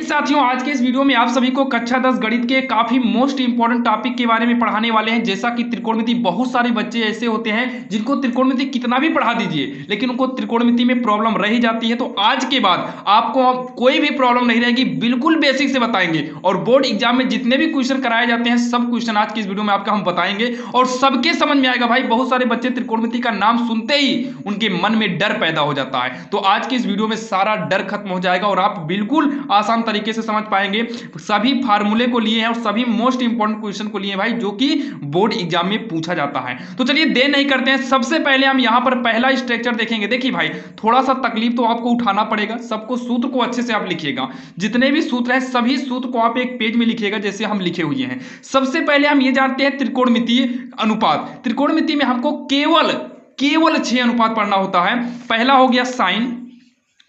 साथियों, आज के इस वीडियो में आप सभी को कक्षा 10 गणित के काफी मोस्ट इंपॉर्टेंट टॉपिक के बारे में पढ़ाने वाले हैं। जैसा कि त्रिकोणमिति, बहुत सारे बच्चे ऐसे होते हैं जिनको त्रिकोणमिति कितना भी पढ़ा दीजिए लेकिन उनको त्रिकोणमिति में प्रॉब्लम रह ही जाती है। तो आज के बाद आपको कोई भी प्रॉब्लम नहीं रहेगी, बिल्कुल बेसिक से बताएंगे और बोर्ड एग्जाम में जितने भी क्वेश्चन कराए जाते हैं सब क्वेश्चन आज की इस वीडियो में आपका हम बताएंगे और सबके समझ में आएगा। भाई, बहुत सारे बच्चे त्रिकोणमिति का नाम सुनते ही उनके मन में डर पैदा हो जाता है। तो आज की इस वीडियो में सारा डर खत्म हो जाएगा और आप बिल्कुल आसान तरीके से समझ पाएंगे। सभी फार्मूले को लिए हैं और सभी मोस्ट इंपॉर्टेंट क्वेश्चन को लिए हैं भाई, जो कि बोर्ड एग्जाम में पूछा जाता है। तो चलिए देर नहीं करते हैं, सबसे पहले हम यहां पर पहला स्ट्रक्चर देखेंगे। देखिए भाई, थोड़ा सा तकलीफ तो आपको उठाना पड़ेगा, सबको सूत्र को अच्छे से आप लिखिएगा। जितने भी सूत्र हैं सभी सूत्र को आप एक पेज में लिखिएगा जैसे हम लिखे हुए हैं। सबसे पहले हम ये जानते हैं त्रिकोणमितीय अनुपात। त्रिकोणमिति में हमको केवल 6 अनुपात पढ़ना होता है। पहला हो गया साइन,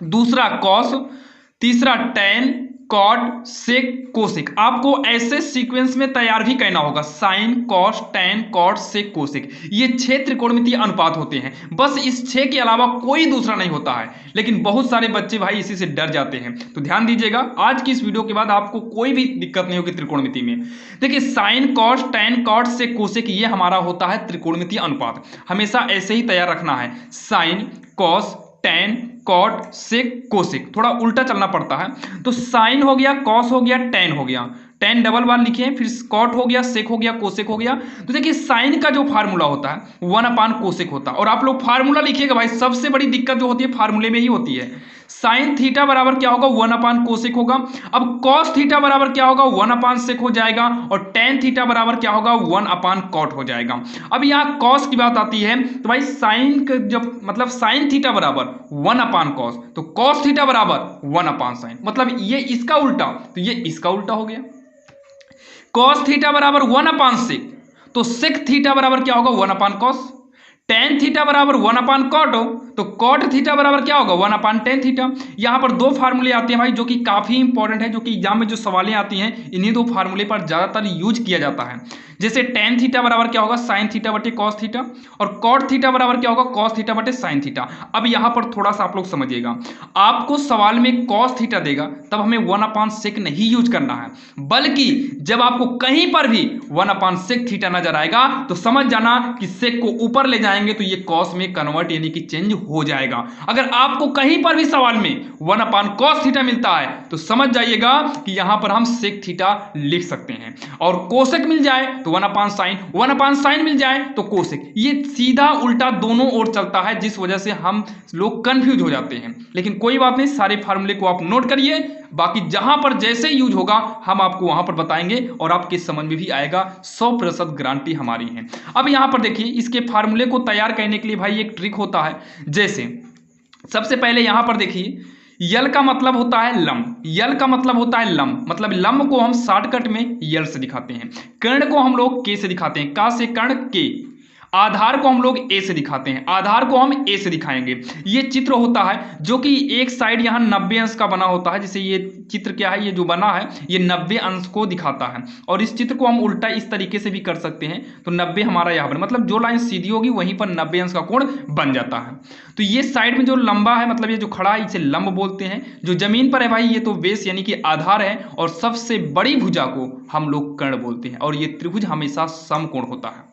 दूसरा कॉस, तीसरा टैन, कॉट, सेक, कोसेक। आपको ऐसे सीक्वेंस में तैयार भी करना होगा। Sign, cos, tan, cot, sec, cosec, ये 6 त्रिकोणमितीय अनुपात होते हैं। बस इस 6 के अलावा कोई दूसरा नहीं होता है, लेकिन बहुत सारे बच्चे भाई इसी से डर जाते हैं। तो ध्यान दीजिएगा, आज की इस वीडियो के बाद आपको कोई भी दिक्कत नहीं होगी त्रिकोणमिति में। देखिए, sign, cos, tan, cot, sec, cosec, ये हमारा होता है त्रिकोणमितीय अनुपात। हमेशा ऐसे ही तैयार रखना है। Sign, cos, tan, cot, sec, cosec, थोड़ा उल्टा चलना पड़ता है। तो साइन हो गया, कॉस हो गया, टैन हो गया, टैन डबल बार लिखे, फिर कॉट हो गया, सेक हो गया, कोसेक हो गया। तो देखिए, साइन का जो फार्मूला होता है 1/कोसेक होता है। और आप लोग फार्मूला लिखिएगा भाई, सबसे बड़ी दिक्कत जो होती है फार्मूले में ही होती है। साइन थीटा बराबर क्या होगा, 1/कोसेक होगा। अब कॉस थीटा बराबर क्या होगा, 1/सेक हो जाएगा। और टैन थीटा बराबर क्या होगा, 1/कॉट हो जाएगा। अब यहाँ कॉस की बात आती है तो भाई साइन का जब मतलब साइन थीटा बराबर 1/कॉस, तो कॉस थीटा बराबर 1/साइन, मतलब ये इसका उल्टा तो ये इसका उल्टा हो गया। कॉस थीटा बराबर 1/सेक, तो सेक थीटा बराबर क्या होगा, 1/कॉस। टेन थीटा बराबर 1/कॉट हो तो कॉट थीटा बराबर क्या होगा, 1/टेन थीटा। यहां पर दो फार्मूले आते हैं भाई जो कि काफी इंपॉर्टेंट है, जो कि एग्जाम में जो सवालें आती हैं इन्हीं दो फार्मूले पर ज्यादातर यूज किया जाता है। जैसे टेन थीटा बराबर क्या होगा, साइन थीटा बटे कॉस थीटा, और कॉट थीटा बराबर क्या होगा, कॉस थीटा बटे साइन थीटा। अब यहां पर थोड़ा सा आप लोग समझिएगा, आपको सवाल में कॉस थीटा देगा तब हमें 1/सेक नहीं यूज करना है, बल्कि जब आपको कहीं पर भी 1/सेक थीटा नजर आएगा तो समझ जाना कि सेक को ऊपर ले जाएंगे तो ये कॉस में कन्वर्ट यानी कि चेंज हो जाएगा। अगर आपको कहीं पर भी सवाल में 1/कॉस थीटा मिलता है तो समझ जाइएगा कि यहां पर हम सेक थीटा लिख सकते हैं। और कोसेक मिल जाए तो 1/साइन, 1/साइन मिल जाए तो कोसेक। ये सीधा उल्टा दोनों ओर चलता है, जिस वजह से हम लोग कंफ्यूज हो जाते हैं। लेकिन कोई बात नहीं, सारे फार्मूले को आप नोट करिए, बाकी जहां पर जैसे यूज होगा हम आपको वहां पर बताएंगे और आपके समझ में भी आएगा। 100% गारंटी हमारी है। अब यहां पर देखिए, इसके फार्मूले को तैयार करने के लिए भाई एक ट्रिक होता है। जैसे सबसे पहले यहां पर देखिए, यल का मतलब होता है लंब, यल का मतलब होता है लंब, मतलब लंब को हम शॉर्टकट में यल से दिखाते हैं। कर्ण को हम लोग के से दिखाते हैं, का से कर्ण के। आधार को हम लोग ए से दिखाते हैं, आधार को हम ए से दिखाएंगे। ये चित्र होता है जो कि एक साइड यहाँ 90 अंश का बना होता है। जैसे ये चित्र क्या है, ये जो बना है ये 90 अंश को दिखाता है। और इस चित्र को हम उल्टा इस तरीके से भी कर सकते हैं। तो 90 हमारा यहाँ पर, मतलब जो लाइन सीधी होगी वहीं पर 90 अंश का कोण बन जाता है। तो ये साइड में जो लंबा है, मतलब ये जो खड़ा है, इसे लंब बोलते हैं। जो जमीन पर है भाई ये तो बेस यानी कि आधार है। और सबसे बड़ी भुजा को हम लोग कर्ण बोलते हैं। और ये त्रिभुज हमेशा समकोण होता है।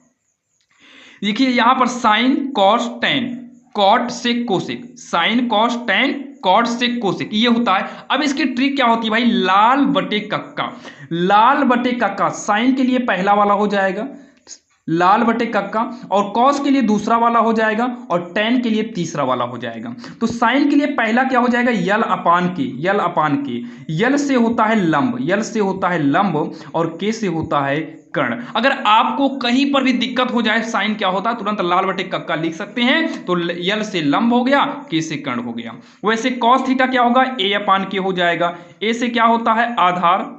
देखिए यहां पर sine, cos, tan, cot, sec, cosec, sine, cos, tan, cot, sec, cosec, ये होता है। अब इसकी ट्रिक क्या होती है भाई, लाल बटे कक्का। लाल बटे कक्का साइन के लिए पहला वाला हो जाएगा, लाल बटे कक्का, और कॉस के लिए दूसरा वाला हो जाएगा, और टैन के लिए तीसरा वाला हो जाएगा। तो साइन के लिए पहला क्या हो जाएगा, यल अपान के, यल अपान के। यल से होता है लंब, यल से होता है लंब, और के से होता है कर्ण। अगर आपको कहीं पर भी दिक्कत हो जाए साइन क्या होता है, तुरंत लाल बटे कक्का लिख सकते हैं। तो यल से लंब हो गया, के से कर्ण हो गया। वैसे कॉस थीटा क्या होगा, ए अपान के हो जाएगा। ए से क्या होता है आधार,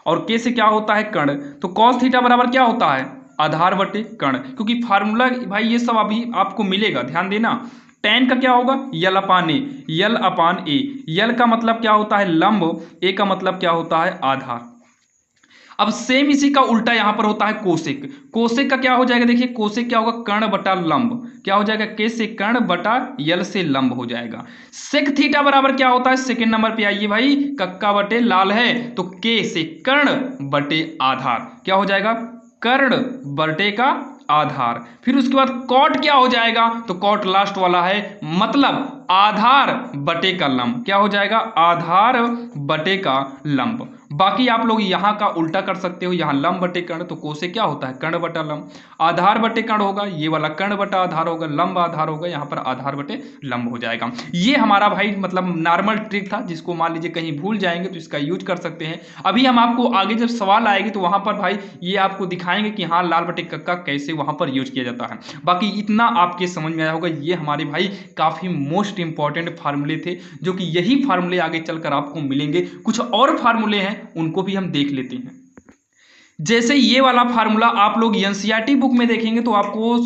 और के से क्या होता है कर्ण। तो कॉस थीटा बराबर क्या होता है, आधार बटे कर्ण। क्योंकि फार्मूला भाई ये सब अभी आपको मिलेगा, ध्यान देना। टैन का क्या होगा, यल अपान ए, यल अपान ए। यल का मतलब क्या होता है लंब, ए का मतलब क्या होता है आधार। अब सेम इसी का उल्टा यहां पर होता है कोसेक। कोसेक का क्या हो जाएगा, देखिए कोसेक क्या होगा, कर्ण बटा लंब, क्या हो जाएगा, के से कर्ण बटा यल से लंब हो जाएगा। सेक थीटा बराबर क्या होता है, सेकंड नंबर पे आइए भाई, कक्का बटे लाल है तो के से कर्ण बटे आधार, क्या हो जाएगा, कर्ण बटे का आधार। फिर उसके बाद कॉट क्या हो जाएगा, तो कॉट लास्ट वाला है, मतलब आधार बटे का लंब, क्या हो जाएगा, आधार बटे का लंब। बाकी आप लोग यहां का उल्टा कर सकते हो, यहां लंब बटे कर्ण, तो कोसे क्या होता है, कर्ण बटा लंब, आधार बटे कर्ण होगा, ये वाला कर्ण बटा आधार होगा, लंब आधार होगा, यहां पर आधार बटे लंब हो जाएगा। ये हमारा भाई मतलब नॉर्मल ट्रिक था, जिसको मान लीजिए कहीं भूल जाएंगे तो इसका यूज कर सकते हैं। अभी हम आपको आगे जब सवाल आएगी तो वहां पर भाई ये आपको दिखाएंगे कि हाँ लाल बटे कक्का कैसे वहां पर यूज किया जाता है। बाकी इतना आपके समझ में आया होगा, ये हमारे भाई काफी मोस्ट इंपॉर्टेंट फार्मूले थे, जो कि यही फार्मूले आगे चलकर आपको मिलेंगे। कुछ और फार्मूले हैं उनको भी हम देख लेते हैं। जैसे ये वाला फार्मूला आप लोग एनसीईआरटी बुक में देखेंगे तो आपको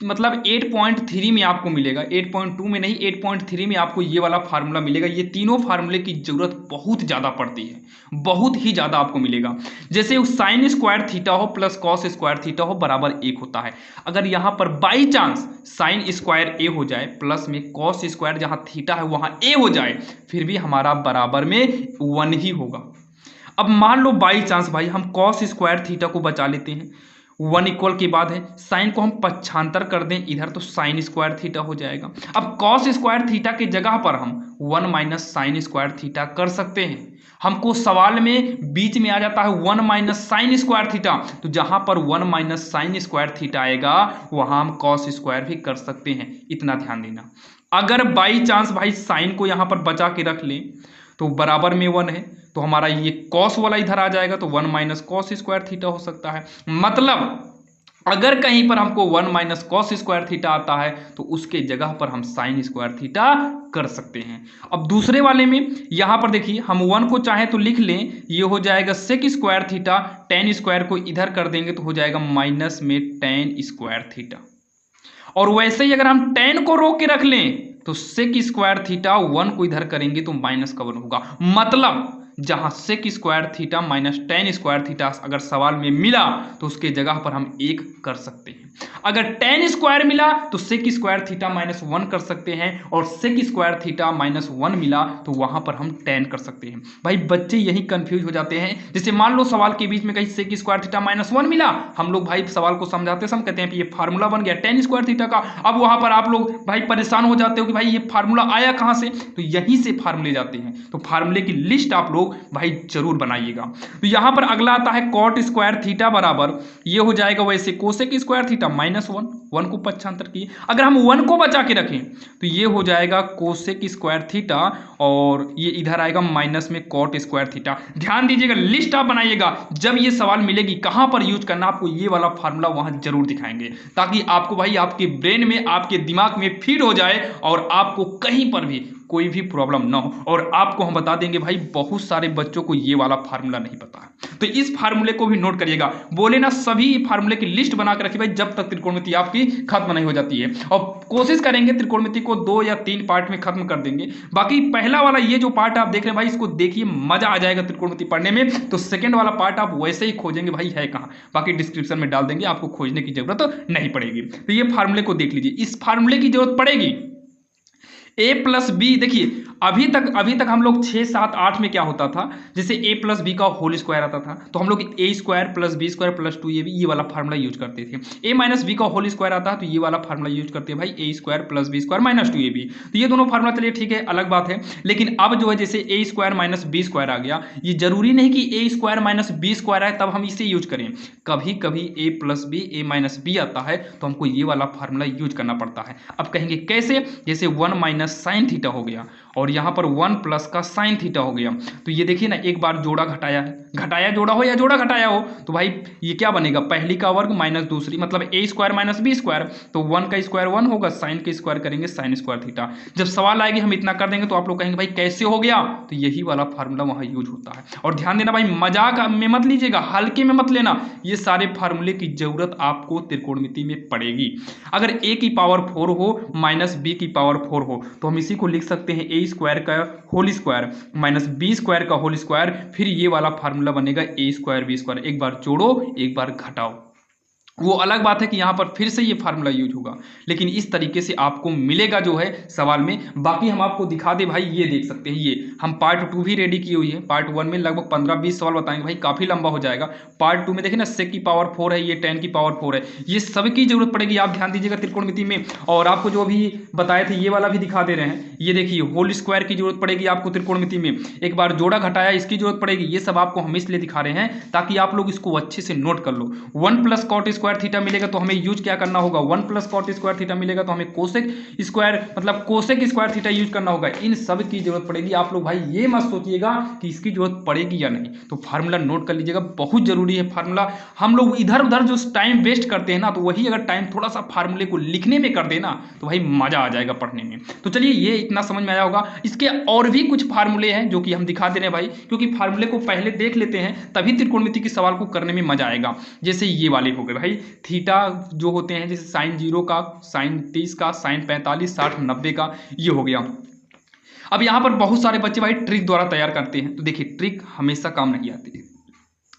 मतलब 8.3 में आपको मिलेगा, 8.2 में नहीं, 8.3 में आपको ये वाला फार्मूला मिलेगा। ये तीनों फार्मूले की जरूरत बहुत ज्यादा पड़ती है, बहुत ही ज्यादा आपको मिलेगा। जैसे साइन स्क्वायर थीटा हो प्लस कॉस स्क्वायर थीटा हो बराबर 1 होता है। अगर यहां पर बाई चांस साइन स्क्वायर ए हो जाए प्लस में कॉस स्क्वायर जहां थीटा है वहां ए हो जाए, फिर भी हमारा बराबर में 1 ही होगा। अब मान लो बाई चांस भाई हम कॉस स्क्वायर थीटा को बचा लेते हैं, 1 इक्वल के बाद है, साइन को हम पक्षांतर कर दें इधर तो साइन स्क्वायर थीटा हो जाएगा। अब कॉस स्क्वायर थीटा की जगह पर हम 1 माइनस साइन स्क्वायर थीटा कर सकते हैं। हमको सवाल में बीच में आ जाता है 1 माइनस साइन स्क्वायर थीटा, तो जहां पर 1 माइनस साइन स्क्वायर थीटा आएगा वहां हम कॉस स्क्वायर भी कर सकते हैं, इतना ध्यान देना। अगर बाई चांस भाई साइन को यहां पर बचा के रख लें तो बराबर में 1 है, तो हमारा ये कॉस वाला इधर आ जाएगा तो 1 माइनस कॉस स्क्वायर थीटा हो सकता है। मतलब अगर कहीं पर हमको 1 माइनस कॉस स्क्वायर थीटा आता है तो उसके जगह पर हम साइन स्क्वायर थीटा कर सकते हैं। अब दूसरे वाले में यहां पर देखिए हम 1 को चाहे तो लिख लें, ये हो जाएगा sec square theta, tan square को इधर कर देंगे तो हो जाएगा माइनस में टेन स्क्वायर थीटा। और वैसे ही अगर हम टेन को रोक के रख लें तो सेक स्क्वायर थीटा, 1 को इधर करेंगे तो माइनस का 1 होगा। मतलब जहां sec square theta minus tan square theta अगर सवाल में मिला तो उसके जगह पर हम 1 कर सकते हैं। अगर टेन स्क्वायर मिला तो सेक स्क्वायर थीटा माइनस 1 कर सकते हैं, और सेक स्क्वायर थीटा माइनस 1 मिला तो वहां पर हम 10 कर सकते हैं। भाई बच्चे यही कंफ्यूज हो जाते हैं। जैसे मान लो सवाल के बीच में कहीं सेक स्क्वायर थीटा माइनस 1 मिला, हम लोग भाई सवाल को समझाते समय कहते हैं कि ये फार्मूला बन गया टेन स्क्वायर थीटा का। अब वहां पर आप लोग भाई परेशान हो जाते हो कि भाई ये फार्मूला आया कहां से, तो यहीं से फार्मूले जाते हैं। तो फार्मूले की लिस्ट आप लोग भाई जरूर बनाइएगा। तो यहां पर अगला आता है कॉट स्क्वायर थीटा बराबर, ये हो जाएगा वैसे कोसेक स्क्वायर थीटा माइनस 1 को पक्षांतर किए। अगर हम 1 को बचा के रखें तो ये हो जाएगा कोसेक स्क्वायर थीटा, और ये इधर आएगा माइनस में कॉट स्क्वायर थीटा। ध्यान दीजिएगा, लिस्ट आप बनाइएगा, जब ये सवाल मिलेगी कहां पर यूज करना, आपको ये वाला फार्मूला वहां जरूर दिखाएंगे, ताकि आपको भाई आपके ब्रेन में आपके दिमाग में फीड हो जाए और आपको कहीं पर भी कोई भी प्रॉब्लम ना हो। और आपको हम बता देंगे भाई बहुत सारे बच्चों को ये वाला फार्मूला नहीं पता है, तो इस फार्मूले को भी नोट करिएगा। बोले ना सभी फार्मूले की लिस्ट बना के रखिए भाई, जब तक त्रिकोणमिति आपकी खत्म नहीं हो जाती है। और कोशिश करेंगे त्रिकोणमिति को 2 या 3 पार्ट में खत्म कर देंगे। बाकी पहला वाला ये जो पार्ट आप देख रहे हैं भाई, इसको देखिए मजा आ जाएगा त्रिकोणमिति पढ़ने में। तो सेकंड वाला पार्ट आप वैसे ही खोजेंगे भाई है कहां, बाकी डिस्क्रिप्शन में डाल देंगे, आपको खोजने की जरूरत नहीं पड़ेगी। तो ये फार्मूले को देख लीजिए, इस फार्मूले की जरूरत पड़ेगी। a प्लस बी, देखिए अभी तक हम लोग 6, 7, 8 में क्या होता था, जैसे a प्लस बी का होल स्क्वायर आता था तो हम लोग a square plus B square plus 2ab ये वाला फार्मूला यूज करते थे। a माइनस बी का होल स्क्वायर आता है तो ये वाला फार्मूला यूज करते हैं भाई, a square plus B square minus 2ab। तो ये दोनों फार्मूला चलिए ठीक है, अलग बात है। लेकिन अब जो है जैसे a square minus B square आ गया, ये जरूरी नहीं कि a square minus B square आए तब हम इसे यूज करें। कभी कभी a plus B a minus B आता है तो हमको ये वाला फार्मूला यूज करना पड़ता है। अब कहेंगे कैसे, जैसे 1 माइनस साइन थीटा हो गया और यहाँ पर 1 प्लस का साइन थीटा हो गया, तो ये देखिए ना एक बार जोड़ा घटाया है, घटाया जोड़ा हो या जोड़ा घटाया हो, तो भाई ये क्या बनेगा, पहली का वर्ग माइनस दूसरी, मतलब a square minus B square, तो 1 का स्क्वायर 1 होगा, साइन का स्क्वायर करेंगे साइन स्क्वायर थीटा। जब सवाल आएगी हम इतना कर देंगे तो आप लोग कहेंगे भाई कैसे हो गया, तो यही वाला फार्मूला वहाँ यूज होता है। और ध्यान देना भाई, मजाक में मत लीजिएगा, हल्के में मत लेना, ये सारे फार्मूले की जरूरत आपको त्रिकोणमिति में पड़ेगी। अगर a की पावर 4 हो माइनस b की पावर 4 हो तो हम इसी को लिख सकते हैं a ए स्क्वायर का whole square minus B square का होल स्क्वायर, फिर ये वाला फार्मूला बनेगा ए स्क्वायर बी स्क्वायर। एक बार जोड़ो एक बार घटाओ, वो अलग बात है कि यहाँ पर फिर से ये फार्मूला यूज होगा, लेकिन इस तरीके से आपको मिलेगा जो है सवाल में। बाकी हम आपको दिखा दे भाई, ये देख सकते हैं, ये हम पार्ट 2 भी रेडी की हुई है। पार्ट 1 में लगभग 15-20 सवाल बताएंगे भाई, काफ़ी लंबा हो जाएगा। पार्ट 2 में देखिए ना, sec की पावर 4 है, ये 10 की पावर 4 है, ये सब की जरूरत पड़ेगी, आप ध्यान दीजिएगा त्रिकोणमिति में। और आपको जो अभी बताए थे ये वाला भी दिखा दे रहे हैं, ये देखिए होल स्क्वायर की जरूरत पड़ेगी आपको त्रिकोणमिति में, एक बार जोड़ा घटाया इसकी जरूरत पड़ेगी। ये सब आपको हम इसलिए दिखा रहे हैं ताकि आप लोग इसको अच्छे से नोट कर लो। 1 प्लस कॉट स्क्वायर थीटा मिलेगा तो हमें यूज क्या करना होगा, 1 प्लस कॉट स्क्वायर थीटा मिलेगा तो हमें कोसेक स्क्वायर मतलब कोसेक स्क्वायर थीटा यूज करना होगा। इन सब की जरूरत पड़ेगी। आप लोग भाई ये मत सोचिएगा कि इसकी जरूरत पड़ेगी या नहीं, तो फार्मूला नोट कर लीजिएगा, बहुत जरूरी है फार्मूला। हम लोग इधर उधर जो टाइम वेस्ट करते हैं ना, तो वही अगर टाइम थोड़ा सा फार्मूले को लिखने में कर देना तो भाई मजा आ जाएगा पढ़ने में। तो चलिए ये इतना समझ में आया होगा। इसके और भी कुछ फार्मूले हैं जो कि हम दिखा दे रहे हैं भाई, क्योंकि फार्मूले को पहले देख लेते हैं तभी त्रिकोणमिति के सवाल को करने में मजा आएगा। जैसे ये वाले हो गए भाई, थीटा जो होते हैं जैसे साइन 0 का, साइन 30 का, साइन 45, 60, 90 का, ये हो गया। अब यहां पर बहुत सारे बच्चे भाई ट्रिक द्वारा तैयार करते हैं, तो देखिए ट्रिक हमेशा काम नहीं आती है,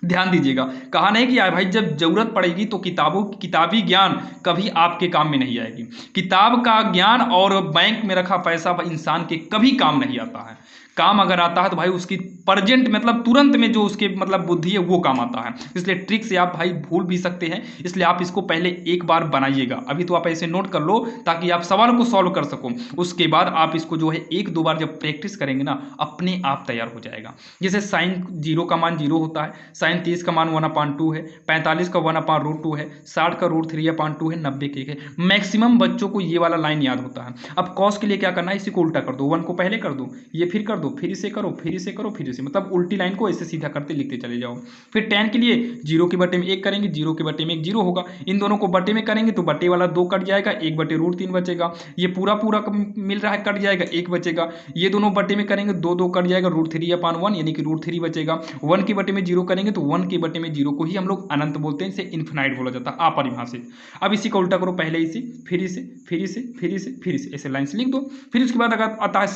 ध्यान दीजिएगा। कहा नहीं कि यार भाई जब जरूरत पड़ेगी तो किताबी ज्ञान कभी आपके काम में नहीं आएगी। किताब का ज्ञान और बैंक में रखा पैसा इंसान के कभी काम नहीं आता है। काम अगर आता है तो भाई उसकी प्रेजेंट मतलब तुरंत में जो उसके मतलब बुद्धि है वो काम आता है। इसलिए ट्रिक से आप भाई भूल भी सकते हैं, इसलिए आप इसको पहले एक बार बनाइएगा। अभी तो आप ऐसे नोट कर लो ताकि आप सवाल को सॉल्व कर सको, उसके बाद आप इसको जो है 1-2 बार जब प्रैक्टिस करेंगे ना, अपने आप तैयार हो जाएगा। जैसे साइन 0 का मान 0 होता है, साइन 30 का मान 1/2 है, 45 का 1/√2 है, 60 का √3/2 है, 90 के है। मैक्सिमम बच्चों को ये वाला लाइन याद होता है। अब कॉस के लिए क्या करना है, इसी को उल्टा कर दो, 1 को पहले कर दो, ये फिर कर दो, फिर इसे करो, फिर इसे करो, फिर इसे, मतलब उल्टी लाइन को ऐसे सीधा करते लिखते चले जाओ। फिर tan के लिए 0 के बटे में 1 करेंगे, 0 के बटे में 1 0 होगा। इन दोनों को बटे में करेंगे तो बटे वाला 2 कट जाएगा, 1/√3 बचेगा। ये पूरा मिल रहा है, कट जाएगा, 1 बचेगा। ये दोनों बटे में करेंगे 2 कट जाएगा, √3/1 यानी कि √3 बचेगा। 1 के बटे में 0 करेंगे तो 1 के बटे में 0 को ही हम लोग अनंत बोलते हैं, इसे इन्फिनाइट बोला जाता है अपरिभाषित। अब इसी का उल्टा करो, पहले इसे, फिर इसे, फिर इसे, फिर इसे, फिर इसे, ऐसे लाइन से लिख दो। फिर उसके बाद अगर आता है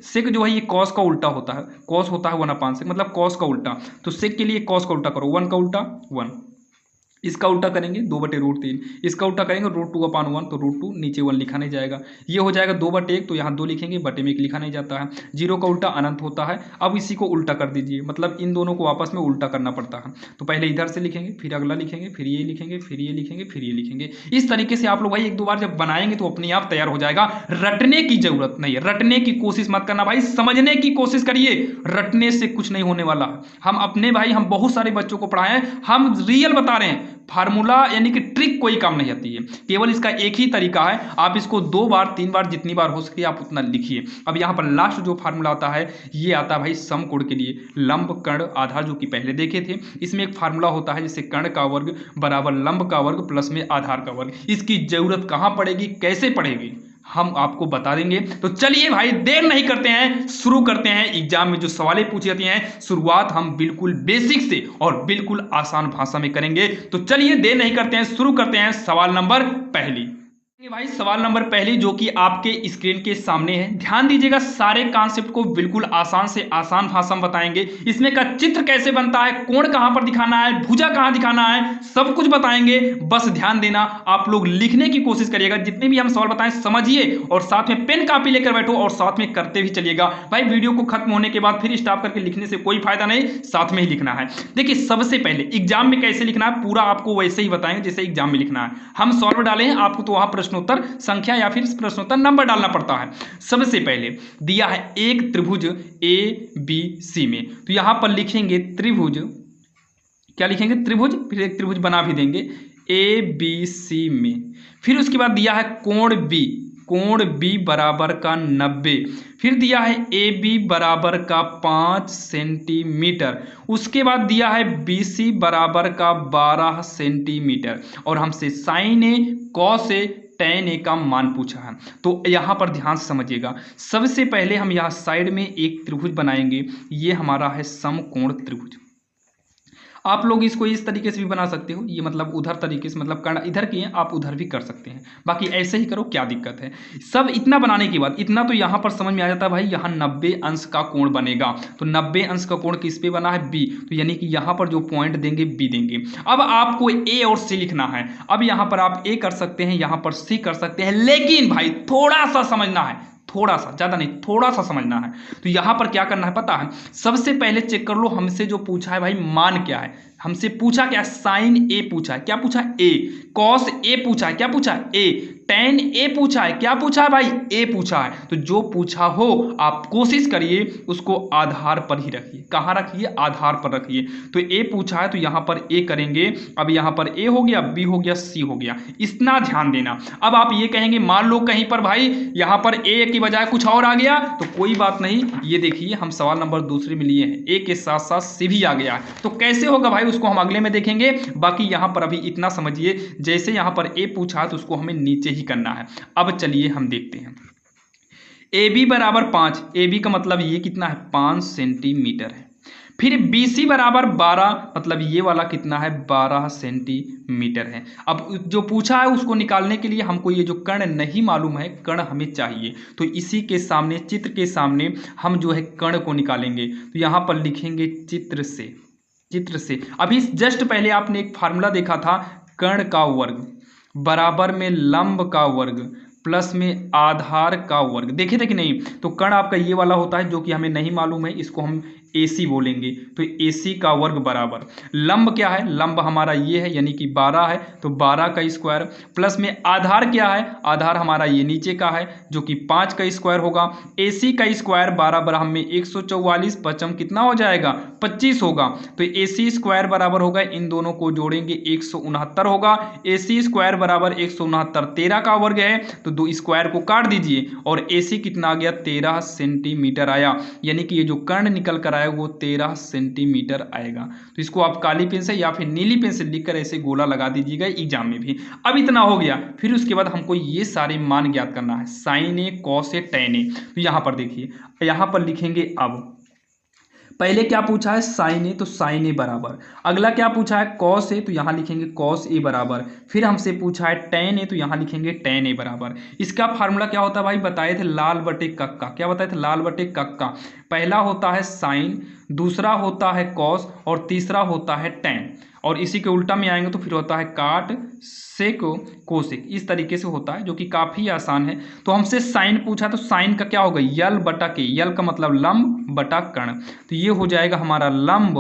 सेक जो है ये कॉस का उल्टा होता है, कॉस होता है 1/sec, मतलब कॉस का उल्टा। तो सेक के लिए कॉस का उल्टा करो, 1 का उल्टा 1, इसका उल्टा करेंगे 2/√3, इसका उल्टा करेंगे √2/1, तो √2 नीचे 1 लिखा नहीं जाएगा। ये हो जाएगा 2/1, तो यहाँ 2 लिखेंगे, बटे में 1 लिखा नहीं जाता है। 0 का उल्टा अनंत होता है। अब इसी को उल्टा कर दीजिए, मतलब इन दोनों को आपस में उल्टा करना पड़ता है। तो पहले इधर से लिखेंगे, फिर अगला लिखेंगे, फिर ये लिखेंगे, फिर ये लिखेंगे, फिर ये लिखेंगे। इस तरीके से आप लोग भाई 1-2 बार जब बनाएंगे तो अपने आप तैयार हो जाएगा। रटने की जरूरत नहीं है, रटने की कोशिश मत करना भाई, समझने की कोशिश करिए। रटने से कुछ नहीं होने वाला। हम बहुत सारे बच्चों को पढ़ाए हैं, हम रियल बता रहे हैं। फार्मूला यानी कि ट्रिक कोई काम नहीं आती है, केवल इसका एक ही तरीका है, आप इसको 2 बार 3 बार जितनी बार हो सके आप उतना लिखिए। अब यहाँ पर लास्ट जो फार्मूला आता है ये आता है भाई समकोण के लिए, लंब कर्ण आधार, जो कि पहले देखे थे। इसमें एक फार्मूला होता है जैसे कर्ण का वर्ग बराबर लंब का वर्ग प्लस में आधार का वर्ग। इसकी जरूरत कहाँ पड़ेगी, कैसे पड़ेगी, हम आपको बता देंगे। तो चलिए भाई देर नहीं करते हैं, शुरू करते हैं। एग्जाम में जो सवालें पूछी जाती हैं शुरुआत हम बिल्कुल बेसिक से और बिल्कुल आसान भाषा में करेंगे। तो चलिए देर नहीं करते हैं, शुरू करते हैं। सवाल नंबर पहली भाई, सवाल नंबर पहली जो कि आपके स्क्रीन के सामने है, ध्यान दीजिएगा। सारे कॉन्सेप्ट को बिल्कुल आसान से आसान भाषा में बताएंगे। इसमें का चित्र कैसे बनता है, कोण कहां पर दिखाना है, भुजा कहां दिखाना है, सब कुछ बताएंगे। बस ध्यान देना, आप लोग लिखने की कोशिश करिएगा। जितने भी हम सवाल बताएं समझिए और साथ में पेन कॉपी लेकर बैठो और साथ में करते भी चलिएगा। भाई वीडियो को खत्म होने के बाद फिर स्टॉप करके लिखने से कोई फायदा नहीं, साथ में ही लिखना है। देखिए सबसे पहले एग्जाम में कैसे लिखना है पूरा आपको वैसे ही बताएंगे जैसे एग्जाम में लिखना है। हम सॉल्व डाले हैं, आपको तो वहां प्रश्नोत्तर संख्या या फिर प्रश्नोत्तर नंबर डालना पड़ता है। सबसे पहले दिया है एक त्रिभुज ए बी सी में, तो यहां पर लिखेंगे त्रिभुज, क्या लिखेंगे, त्रिभुज, फिर एक त्रिभुज बना भी देंगे ए बी सी में। फिर उसके बाद दिया है कोण बी बराबर का 90। फिर दिया है ए बी बराबर का 5 सेंटीमीटर। उसके बाद दिया है बी सी बराबर का 12 सेंटीमीटर और हमसे sign A cos A tan ए का मान पूछा है। तो यहां पर ध्यान से समझिएगा। सबसे पहले हम यहां साइड में एक त्रिभुज बनाएंगे, ये हमारा है समकोण त्रिभुज। आप लोग इसको इस तरीके से भी बना सकते हो, ये मतलब उधर तरीके से, मतलब कर्ण इधर किए आप उधर भी कर सकते हैं, बाकी ऐसे ही करो, क्या दिक्कत है। सब इतना बनाने के बाद इतना तो यहाँ पर समझ में आ जाता है भाई, यहाँ 90 अंश का कोण बनेगा। तो 90 अंश का कोण किस पे बना है, बी, तो यानी कि यहाँ पर जो पॉइंट देंगे बी देंगे। अब आपको ए और सी लिखना है। अब यहाँ पर आप ए कर सकते हैं, यहाँ पर सी कर सकते हैं, लेकिन भाई थोड़ा सा समझना है, थोड़ा सा, ज्यादा नहीं, थोड़ा सा समझना है। तो यहां पर क्या करना है पता है, सबसे पहले चेक कर लो हमसे जो पूछा है भाई मान क्या है। हमसे पूछा क्या, साइन ए पूछा है, क्या पूछा है ए, कॉस ए पूछा है, क्या पूछा है ए, टेन ए पूछा है, क्या पूछा है भाई ए पूछा है। तो जो पूछा हो आप कोशिश करिए उसको आधार पर ही रखिए। कहां रखिए, आधार पर रखिए। तो ए पूछा है तो यहां पर ए करेंगे। अब यहां पर ए हो गया, बी हो गया, सी हो गया, इतना ध्यान देना। अब आप ये कहेंगे मान लो कहीं पर भाई यहां पर ए की बजाय कुछ और आ गया, तो कोई बात नहीं, ये देखिए हम सवाल नंबर दूसरे में लिए हैं, ए के साथ साथ सी भी आ गया। तो कैसे होगा भाई उसको हम अगले में देखेंगे। बाकी यहां पर अभी इतना समझिए, जैसे यहां पर ए पूछा तो उसको हमें नीचे ही करना है। अब चलिए हम देखते हैं, ए बी बराबर 5, ए बी का मतलब ये कितना है 5 सेंटीमीटर है। फिर बी सी बराबर 12, मतलब ये वाला कितना है 12 सेंटीमीटर है। अब जो पूछा है उसको निकालने के लिए हमको ये जो कर्ण नहीं मालूम है, कर्ण हमें चाहिए। तो इसी के सामने, चित्र के सामने हम जो है कर्ण को निकालेंगे। तो यहां पर लिखेंगे चित्र से, चित्र से। अभी जस्ट पहले आपने एक फार्मूला देखा था, कर्ण का वर्ग बराबर में लंब का वर्ग प्लस में आधार का वर्ग, देखे थे कि नहीं। तो कर्ण आपका ये वाला होता है जो कि हमें नहीं मालूम है, इसको हम AC बोलेंगे। तो AC का वर्ग बराबर लंब क्या है, लंब हमारा ये है यानी कि 12 है, तो 12 का स्क्वायर प्लस में आधार क्या है, आधार हमारा ये नीचे का है जो कि 5 का स्क्वायर होगा। AC का स्क्वायर 12 बराबर में 144, पचम कितना हो जाएगा 25 होगा। तो AC स्क्वायर बराबर होगा, इन दोनों को जोड़ेंगे 169 होगा। AC स्क्वायर बराबर 169, 13 का वर्ग है तो दो स्क्वायर को काट दीजिए और AC कितना आ गया 13 सेंटीमीटर आया। यानी कि ये जो कर्ण निकल कर आया वो 13 सेंटीमीटर आएगा। तो इसको आप काली पेन से या फिर नीली पेन से लिखकर ऐसे गोला लगा दीजिएगा एग्जाम में भी। अब इतना हो गया, फिर उसके बाद हमको ये सारे मान ज्ञात करना है, sign A, cos A, ten ए। तो यहां पर देखिए, यहां पर लिखेंगे अब पहले क्या पूछा है साइन ए, तो साइन ए बराबर, अगला क्या पूछा है कॉस ए, तो यहां लिखेंगे कॉस ए बराबर। फिर हमसे पूछा है टेन ए, तो यहां लिखेंगे टेन ए बराबर। इसका फार्मूला क्या होता है भाई, बताए थे लाल बटे कक्का, क्या बताए थे लाल बटे कक्का। पहला होता है साइन, दूसरा होता है कॉस और तीसरा होता है टेन, और इसी के उल्टा में आएंगे तो फिर होता है काट सेक कोसेक, इस तरीके से होता है जो कि काफी आसान है। तो हमसे साइन पूछा तो साइन का क्या होगा यल बटा के, यल का मतलब लंब बटा कर्ण, तो ये हो जाएगा हमारा लंब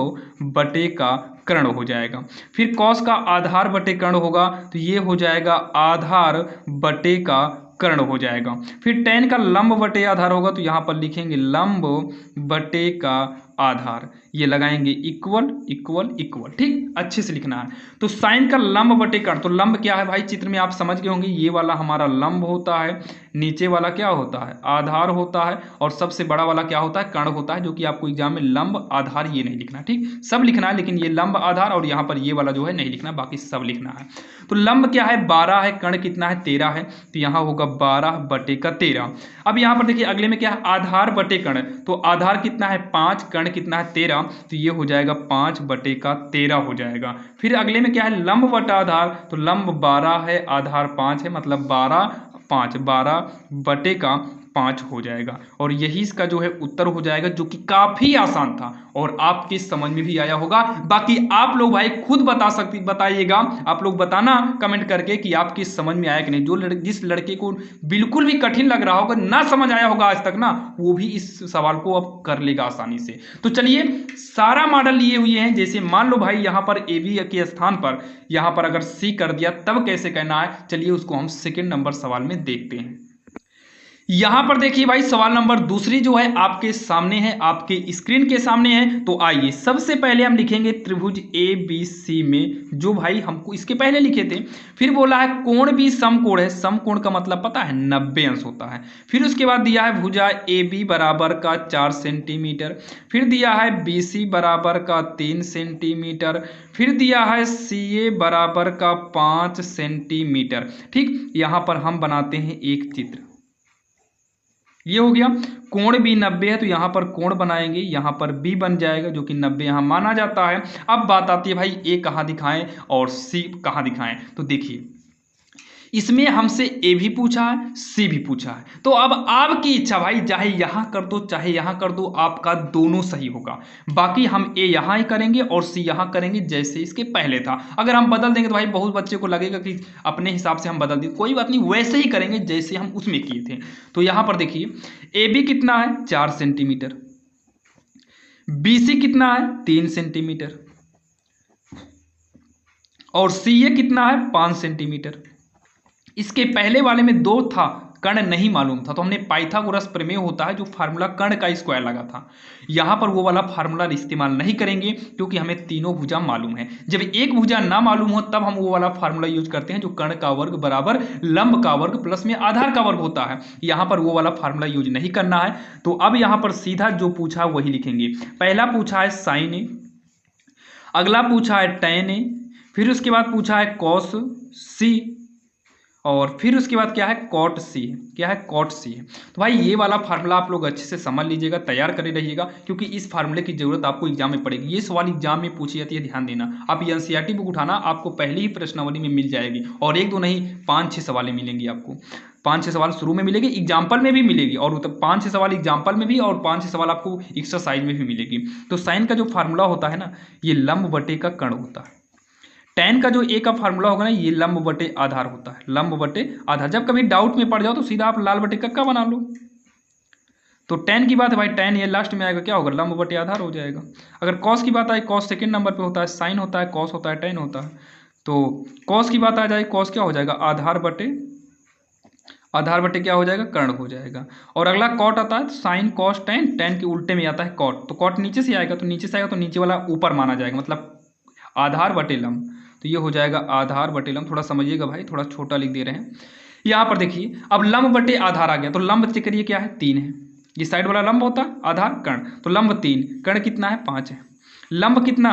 बटे का कर्ण हो जाएगा। फिर कॉस का आधार बटे कर्ण होगा तो ये हो जाएगा आधार बटे का कर्ण हो जाएगा। फिर टेन का लंब बटे आधार होगा तो यहाँ पर लिखेंगे लंब बटे का आधार, ये लगाएंगे इक्वल इक्वल इक्वल, ठीक अच्छे से लिखना है। तो साइन का लंब बटे कर्ण, तो लंब क्या है भाई चित्र में आप समझ गए होंगे, ये वाला हमारा लंब होता है, नीचे वाला क्या होता है आधार होता है, और सबसे बड़ा वाला क्या होता है कर्ण होता है, जो कि आपको एग्जाम में लंब आधार ये नहीं लिखना, ठीक सब लिखना है लेकिन ये लंब आधार और यहाँ पर ये वाला जो है नहीं लिखना, बाकी सब लिखना है। तो लंब क्या है 12 है, कर्ण कितना है 13 है, तो यहाँ होगा 12 बटे का 13। अब यहाँ पर देखिए अगले में क्या है आधार बटे कर्ण, तो आधार कितना है 5, कर्ण कितना है 13, तो ये हो जाएगा 5 बटे का 13 हो जाएगा। फिर अगले में क्या है लंब बटा आधार, तो लंब 12 है आधार 5 है, मतलब 12 बटे का 5 हो जाएगा। और यही इसका जो है उत्तर हो जाएगा, जो कि काफी आसान था और आपके समझ में भी आया होगा। बाकी आप लोग भाई खुद बताइएगा, आप लोग बताना कमेंट करके कि आपकी समझ में आया कि नहीं। जिस लड़के को बिल्कुल भी कठिन लग रहा होगा, ना समझ आया होगा आज तक ना, वो भी इस सवाल को अब कर लेगा आसानी से। तो चलिए सारा मॉडल लिए हुए हैं, जैसे मान लो भाई यहाँ पर ए बी के स्थान पर यहाँ पर अगर सी कर दिया तब कैसे करना है, चलिए उसको हम सेकेंड नंबर सवाल में देखते हैं। यहां पर देखिए भाई सवाल नंबर दूसरी जो है आपके सामने है, आपके स्क्रीन के सामने है। तो आइए सबसे पहले हम लिखेंगे त्रिभुज ABC में, जो भाई हमको इसके पहले लिखे थे। फिर बोला है कोण भी समकोण है, समकोण का मतलब पता है 90 अंश होता है। फिर उसके बाद दिया है भुजा AB बराबर का 4 सेंटीमीटर, फिर दिया है BC बराबर का 3 सेंटीमीटर, फिर दिया है CA बराबर का 5 सेंटीमीटर। ठीक, यहां पर हम बनाते हैं एक चित्र। ये हो गया। कोण भी 90 है तो यहाँ पर कोण बनाएंगे, यहाँ पर बी बन जाएगा जो कि 90 यहाँ माना जाता है। अब बात आती है भाई ए कहाँ दिखाएं और सी कहाँ दिखाएं। तो देखिए इसमें हमसे ए भी पूछा है, सी भी पूछा है, तो अब आपकी इच्छा भाई, चाहे यहां कर दो चाहे यहां कर दो, आपका दोनों सही होगा। बाकी हम ए यहां ही करेंगे और सी यहां करेंगे जैसे इसके पहले था। अगर हम बदल देंगे तो भाई बहुत बच्चे को लगेगा कि अपने हिसाब से हम बदल दें, कोई बात नहीं, वैसे ही करेंगे जैसे हम उसमें किए थे। तो यहां पर देखिए ए बी कितना है 4 सेंटीमीटर, बी सी कितना है 3 सेंटीमीटर, और सी ए कितना है 5 सेंटीमीटर। इसके पहले वाले में 2 था, कर्ण नहीं मालूम था, तो हमने पाइथागोरस प्रमेय होता है जो फार्मूला कर्ण का स्क्वायर लगा था, यहां पर वो वाला फार्मूला इस्तेमाल नहीं करेंगे क्योंकि हमें तीनों भुजा मालूम है। जब एक भुजा ना मालूम हो तब हम वो वाला फार्मूला यूज करते हैं जो कर्ण का वर्ग बराबर लंब का वर्ग प्लस में आधार का वर्ग होता है। यहां पर वो वाला फार्मूला यूज नहीं करना है। तो अब यहां पर सीधा जो पूछा वही लिखेंगे। पहला पूछा है साइन ए, अगला पूछा है टेन ए, फिर उसके बाद पूछा है कॉस सी, और फिर उसके बाद क्या है कॉट सी, क्या है कॉट सी। तो भाई ये वाला फार्मूला आप लोग अच्छे से समझ लीजिएगा, तैयार करे रहिएगा, क्योंकि इस फार्मूले की जरूरत आपको एग्जाम में पड़ेगी। ये सवाल एग्जाम में पूछी जाती है, ध्यान देना। आप ये एनसीईआरटी बुक उठाना, आपको पहली ही प्रश्नावली में मिल जाएगी, और एक दो नहीं 5-6 सवालें मिलेंगी आपको। 5-6 सवाल शुरू में मिलेगी, एग्जाम्पल में भी मिलेगी, और 5-6 सवाल एग्जाम्पल में भी, और 5-6 सवाल आपको एक्सरसाइज में भी मिलेगी। तो साइन का जो फार्मूला होता है ना, ये लंब बटे का कर्ण होता है। टेन का जो ए का फार्मूला होगा ना, ये लंब बटे आधार होता है, लंब बटे आधार। जब कभी डाउट में पड़ जाओ तो सीधा आप लाल बटे कक्का बना लो। तो टेन की बात है भाई, टेन ये लास्ट में आएगा, क्या होगा लंब बटे आधार हो जाएगा। अगर कॉस की बात आए, कॉस सेकंड नंबर पे होता है, साइन होता है, कॉस होता है, टेन होता है। तो कॉस की बात आ जाए, कॉस क्या हो जाएगा आधार बटे क्या हो जाएगा कर्ण हो जाएगा। और अगला कॉट आता है, साइन कॉस टेन, टेन के उल्टे में आता है कॉट, तो कॉट नीचे से आएगा, तो नीचे से आएगा तो नीचे वाला ऊपर माना जाएगा, मतलब आधार बटे लंब। तो ये हो जाएगा आधार बटे लंब। थोड़ा समझिएगा भाई, थोड़ा छोटा लिख दे रहे हैं। यहाँ पर देखिए अब लंब बटे आधार आ गया, तो लंब चेक करिए क्या है 3 है, ये साइड वाला लंब होता है आधार कर्ण, तो लंब 3, कर्ण कितना है 5 है, लंब कितना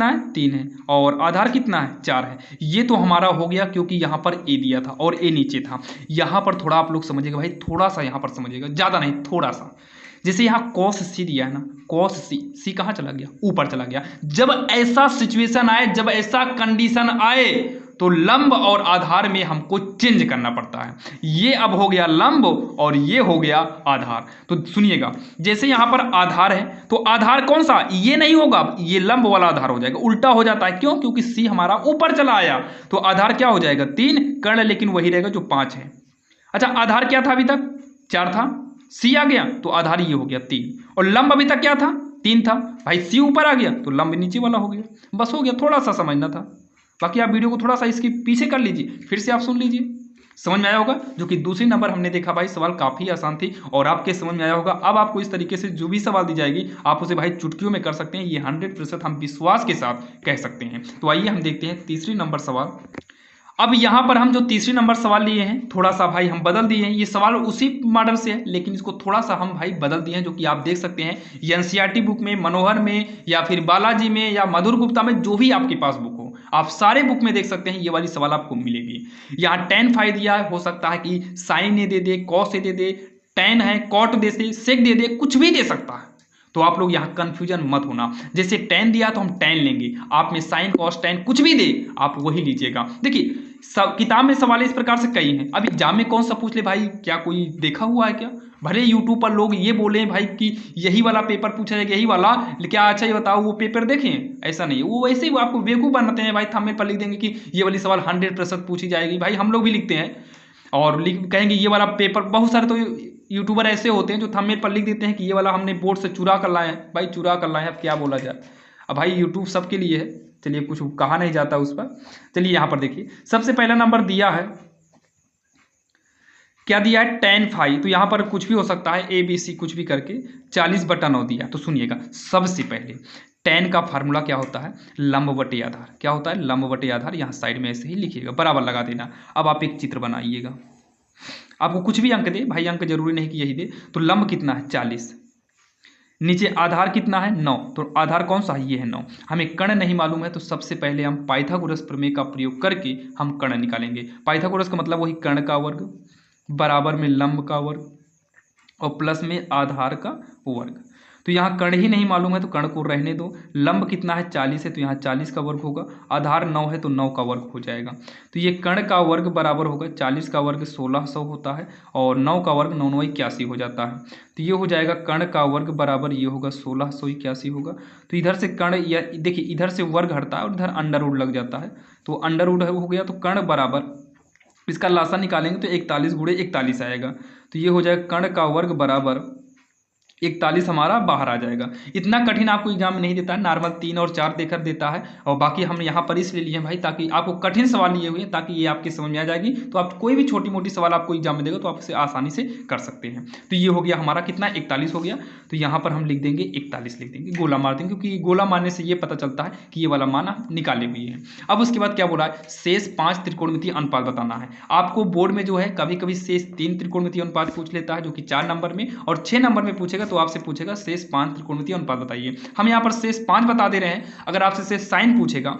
है 3 है, और आधार कितना है 4 है। ये तो हमारा हो गया क्योंकि यहाँ पर ए दिया था और ए नीचे था। यहाँ पर थोड़ा आप लोग समझिएगा भाई, थोड़ा सा यहाँ पर समझिएगा, ज़्यादा नहीं थोड़ा सा। जैसे यहाँ कॉस सी दिया है ना, कॉस सी, सी कहाँ चला गया ऊपर चला गया। जब ऐसा सिचुएशन आए, जब ऐसा कंडीशन आए, तो लंब और आधार में हमको चेंज करना पड़ता है। ये अब हो गया लंब और ये हो गया आधार। तो सुनिएगा, जैसे यहाँ पर आधार है तो आधार कौन सा, ये नहीं होगा, ये लंब वाला आधार हो जाएगा, उल्टा हो जाता है। क्यों? क्योंकि सी हमारा ऊपर चला आया, तो आधार क्या हो जाएगा 3, कर्ण लेकिन वही रहेगा जो 5 है। अच्छा आधार क्या था अभी तक 4 था, सी आ गया तो आधार ये हो गया 3, और लंब अभी तक क्या था 3 था, भाई सी ऊपर आ गया तो लंब नीचे वाला हो गया। बस हो गया, थोड़ा सा समझना था। बाकी आप वीडियो को थोड़ा सा इसके पीछे कर लीजिए, फिर से आप सुन लीजिए, समझ में आया होगा। जो कि दूसरी नंबर हमने देखा भाई, सवाल काफ़ी आसान थी और आपके समझ में आया होगा। अब आपको इस तरीके से जो भी सवाल दी जाएगी आप उसे भाई चुटकियों में कर सकते हैं, ये 100% हम विश्वास के साथ कह सकते हैं। तो आइए हम देखते हैं तीसरी नंबर सवाल। अब यहाँ पर हम जो तीसरी नंबर सवाल लिए हैं, थोड़ा सा भाई हम बदल दिए हैं। ये सवाल उसी मॉडल से है लेकिन इसको थोड़ा सा हम भाई बदल दिए हैं, जो कि आप देख सकते हैं एनसीईआरटी बुक में, मनोहर में, या फिर बालाजी में, या मधुर गुप्ता में, जो भी आपके पास बुक हो, आप सारे बुक में देख सकते हैं ये वाली सवाल आपको मिलेगी। यहाँ tan फाई दिया है, हो सकता है कि sign A they they, cos A they they, tan है कॉट दे दे, सेक दे दे, कुछ भी दे सकता है। तो आप लोग यहाँ कंफ्यूजन मत होना, जैसे tan दिया तो हम tan लेंगे, आप में साइन कॉस tan कुछ भी दे आप वही लीजिएगा। देखिए किताब में सवाल इस प्रकार से कई हैं, अब एग्जाम में कौन सा पूछ ले भाई, क्या कोई देखा हुआ है क्या? भले यूट्यूब पर लोग ये बोले भाई कि यही वाला पेपर पूछा जाएगा, यही वाला, क्या अच्छा ये बताओ वो पेपर देखें, ऐसा नहीं है। वो वैसे ही आपको बेवकूफ़ बनाते हैं भाई, थंबनेल पर लिख देंगे कि ये वाली सवाल 100% पूछी जाएगी। भाई हम लोग भी लिखते हैं और कहेंगे ये वाला पेपर, बहुत सारे तो यूट्यूबर ऐसे होते हैं जो थंबनेल पर लिख देते हैं कि ये वाला हमने बोर्ड से चुरा कर लाए हैं। भाई चुरा कर लाए हैं, अब क्या बोला जाए। अब भाई यूट्यूब सबके लिए है, चलिए कुछ कहा नहीं जाता उस पर। चलिए यहाँ पर देखिए, सबसे पहला नंबर दिया है, क्या दिया है tan फाई, तो यहाँ पर कुछ भी हो सकता है, ए बी सी कुछ भी करके 40/9 दिया। तो सुनिएगा, सबसे पहले tan का फार्मूला क्या होता है, लंब बटे आधार। क्या होता है लंब बटे आधार, यहाँ साइड में ऐसे ही लिखिएगा, बराबर लगा देना। अब आप एक चित्र बनाइएगा, आपको कुछ भी अंक दे भाई, अंक जरूरी नहीं कि यही दे। तो लंब कितना है 40, नीचे आधार कितना है 9, तो आधार कौन सा है ये है 9। हमें कर्ण नहीं मालूम है तो सबसे पहले हम पाइथागोरस प्रमेय का प्रयोग करके हम कर्ण निकालेंगे। पाइथागोरस का मतलब वही कर्ण का वर्ग बराबर में लंब का वर्ग और प्लस में आधार का वर्ग। तो यहाँ कर्ण ही नहीं मालूम है तो कर्ण को रहने दो। लंब कितना है 40 है तो यहाँ 40 का वर्ग होगा। आधार 9 है तो 9 का वर्ग हो जाएगा। तो ये कर्ण का वर्ग बराबर होगा 40 का वर्ग 1600 होता है और 9 का वर्ग 9 9 81 हो जाता है। तो ये हो जाएगा कर्ण का वर्ग बराबर ये होगा 1681 होगा। तो इधर से कर्ण या देखिए इधर से वर्ग हटता है और इधर अंडर रूट लग जाता है तो अंडर रूट हो गया। तो कर्ण बराबर इसका लासा निकालेंगे तो 41 गुणे 41 आएगा। तो ये हो जाएगा कर्ण का वर्ग बराबर 41 हमारा बाहर आ जाएगा। इतना कठिन आपको एग्जाम में नहीं देता है, नॉर्मल 3 और 4 देकर देता है। और बाकी हम यहाँ पर इसलिए लिए हैं भाई ताकि आपको कठिन सवाल लिए हुए हैं ताकि ये आपके समझ में आ जाएगी। तो आप कोई भी छोटी मोटी सवाल आपको एग्जाम में देगा तो आप इसे आसानी से कर सकते हैं। तो ये हो गया हमारा कितना 41 हो गया। तो यहाँ पर हम लिख देंगे 41 लिख देंगे, गोला मार देंगे क्योंकि गोला मारने से ये पता चलता है कि ये वाला मान आप निकाले हुए हैं। अब उसके बाद क्या बोला है, शेष 5 त्रिकोणमितीय अनुपात बताना है आपको। बोर्ड में जो है कभी कभी शेष 3 त्रिकोणमितीय अनुपात पूछ लेता है जो कि 4 नंबर में, और 6 नंबर में पूछेगा तो आपसे पूछेगा शेष 5 त्रिकोणमितीय अनुपात बताइए। हम यहाँ पर शेष 5 बता दे रहे हैं। अगर आपसे शेष साइन पूछेगा,